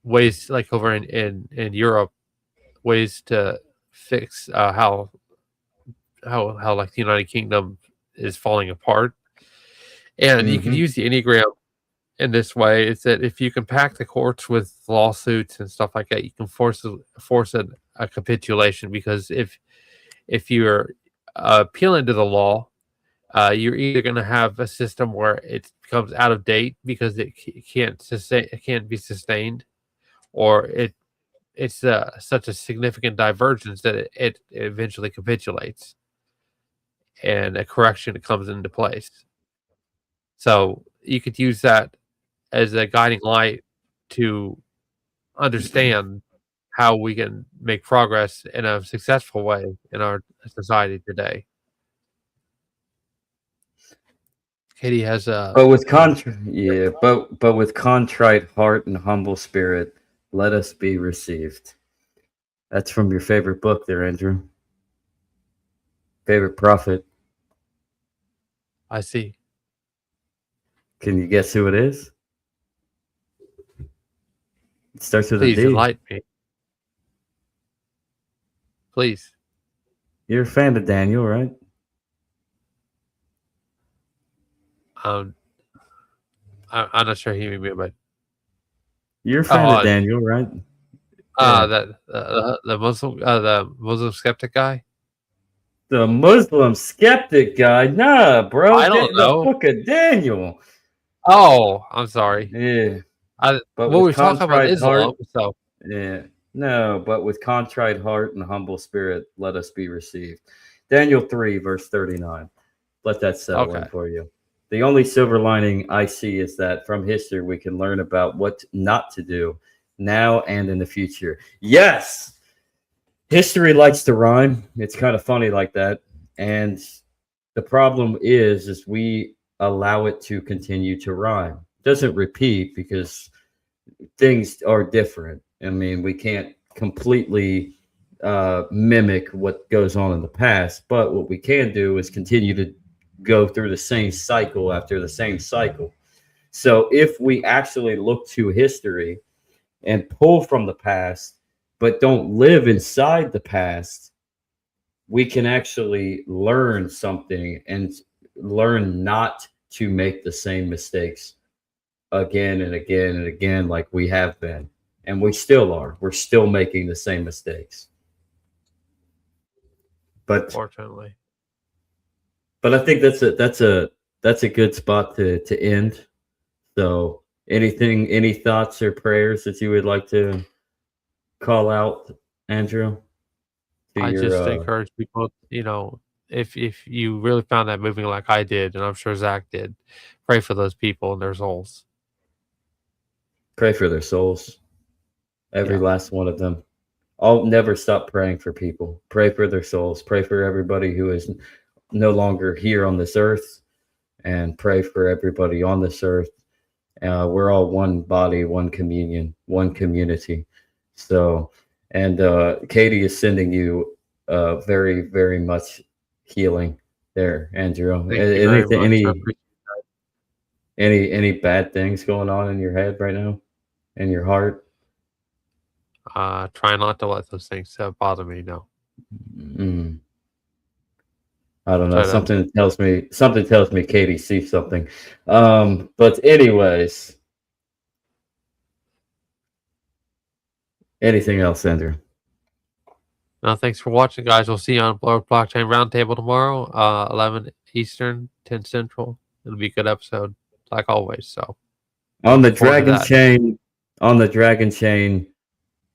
Speaker 2: ways like over in Europe, ways to fix how like the United Kingdom is falling apart. And you could
Speaker 3: Mm-hmm.
Speaker 2: use the Enneagram in this way is that if you can pack the courts with lawsuits and stuff like that, you can force a capitulation because if you're appealing to the law, you're either going to have a system where it becomes out of date because it can't be sustained, or it's such a significant divergence that it eventually capitulates and a correction comes into place. So you could use that as a guiding light to understand how we can make progress in a successful way in our society today. Katie has a.
Speaker 3: But with but with contrite heart and humble spirit, let us be received. That's from your favorite book there, Andrew. Favorite prophet.
Speaker 2: I see.
Speaker 3: Can you guess who it is? It starts with
Speaker 2: Please
Speaker 3: a D.
Speaker 2: enlighten me. Please.
Speaker 3: You're a fan of Daniel, right?
Speaker 2: I'm not sure he mean, but
Speaker 3: You're a fan of Daniel, right?
Speaker 2: the Muslim skeptic guy.
Speaker 3: The Muslim skeptic guy. Nah, bro.
Speaker 2: I don't know.
Speaker 3: The book of Daniel.
Speaker 2: Oh, I'm sorry.
Speaker 3: Yeah. But
Speaker 2: Well, we're
Speaker 3: with
Speaker 2: talking about
Speaker 3: contrite
Speaker 2: Islam,
Speaker 3: heart,
Speaker 2: so
Speaker 3: yeah. No, but with contrite heart and humble spirit, let us be received. Daniel 3, verse 39. Let that settle in for you. The only silver lining I see is that from history, we can learn about what not to do now and in the future. Yes! History likes to rhyme. It's kind of funny like that. And the problem is we allow it to continue to rhyme. It doesn't repeat because things are different. I mean, we can't completely mimic what goes on in the past, but what we can do is continue to go through the same cycle after the same cycle. So if we actually look to history and pull from the past, but don't live inside the past, we can actually learn something and learn not to make the same mistakes again and again and again like we have been. And we still are. We're still making the same mistakes. But
Speaker 2: unfortunately.
Speaker 3: But I think that's a good spot to end. So any thoughts or prayers that you would like to call out, Andrew?
Speaker 2: I just encourage people, if you really found that moving like I did, and I'm sure Zach did, pray for those people and their souls.
Speaker 3: Pray for their souls. Every last one of them. I'll never stop praying for people. Pray for their souls. Pray for everybody who is no longer here on this earth, and pray for everybody on this earth. We're all one body, one communion, one community. So, and Katie is sending you very, very much healing there, Andrew. Any bad things going on in your head right now, in your heart?
Speaker 2: Try not to let those things bother me. No.
Speaker 3: I don't know. Something tells me Katie sees something. But anyways, anything else, Andrew?
Speaker 2: No, thanks for watching, guys. We'll see you on Blockchain Roundtable tomorrow, 11 Eastern, 10 Central. It'll be a good episode, like always. So
Speaker 3: on the Dragon Chain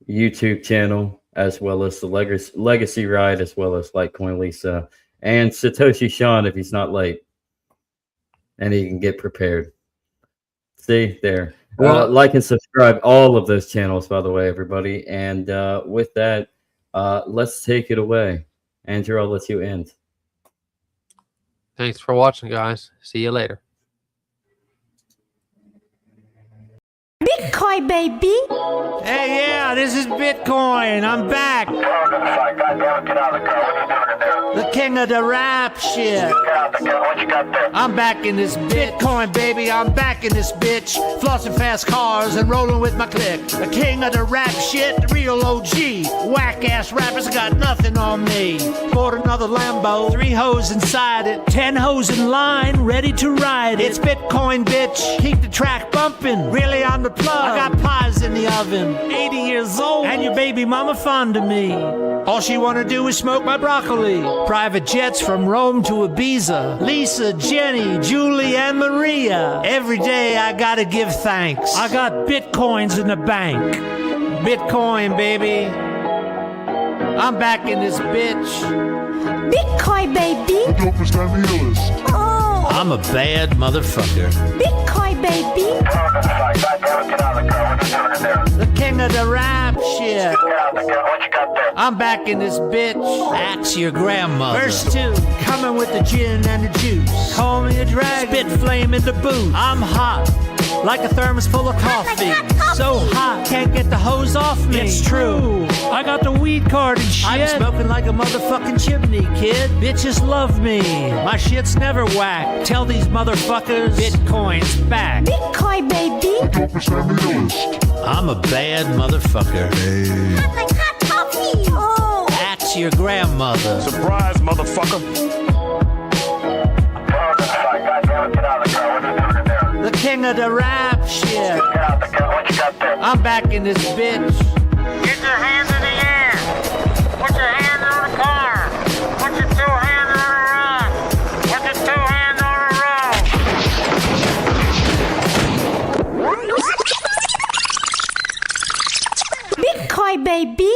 Speaker 3: YouTube channel, as well as the Legacy Ride, as well as Litecoin Lisa and Satoshi Sean if he's not late, and he can get prepared. See there. Well, like and subscribe all of those channels, by the way, everybody. And with that, let's take it away. Andrew, I'll let you end.
Speaker 2: Thanks for watching, guys. See you later.
Speaker 8: Bitcoin, baby. Hey, yeah, this is Bitcoin. I'm back. The king of the rap shit. I'm back in this Bitcoin, baby. I'm back in this bitch. Flossing fast cars and rolling with my clique. The king of the rap shit, the real OG. Whack-ass rappers got nothing on me. Bought another Lambo, 3 hoes inside it. 10 hoes in line, ready to ride it. It's Bitcoin, bitch. Keep the track bumping. Really on the plug. I got pies in the oven. 80 years old, and your baby mama fond of me. All she wanna do is smoke my broccoli. Private jets from Rome to Ibiza. Lisa, Jenny, Julie, and Maria. Every day I gotta give thanks. I got Bitcoins in the bank. Bitcoin, baby. I'm back in this bitch. Bitcoin, baby. Oh. I'm a bad motherfucker. Bitcoin, baby. The king of the rap shit. I'm back in this bitch. Axe your grandmother. Verse 2. coming with the gin and the juice. Call me a dragon, spit flame in the booth. I'm hot, like a thermos full of coffee. So hot, can't get the hose off me. It's true, I got the weed card and shit. I'm smoking like a motherfucking chimney, kid. Bitches love me, my shit's never whack. Tell these motherfuckers, Bitcoin's back.
Speaker 1: Bitcoin, baby.
Speaker 8: I'm a bad motherfucker.
Speaker 1: Hot like hot coffee. Oh.
Speaker 8: Axe your grandmother.
Speaker 9: Surprise, motherfucker.
Speaker 8: The king of the rap shit. I'm back in this bitch.
Speaker 10: Get your hands in the air. Put your hands on the car. Put your two hands on the rock. Put your two hands on the road.
Speaker 1: Bitcoin, baby.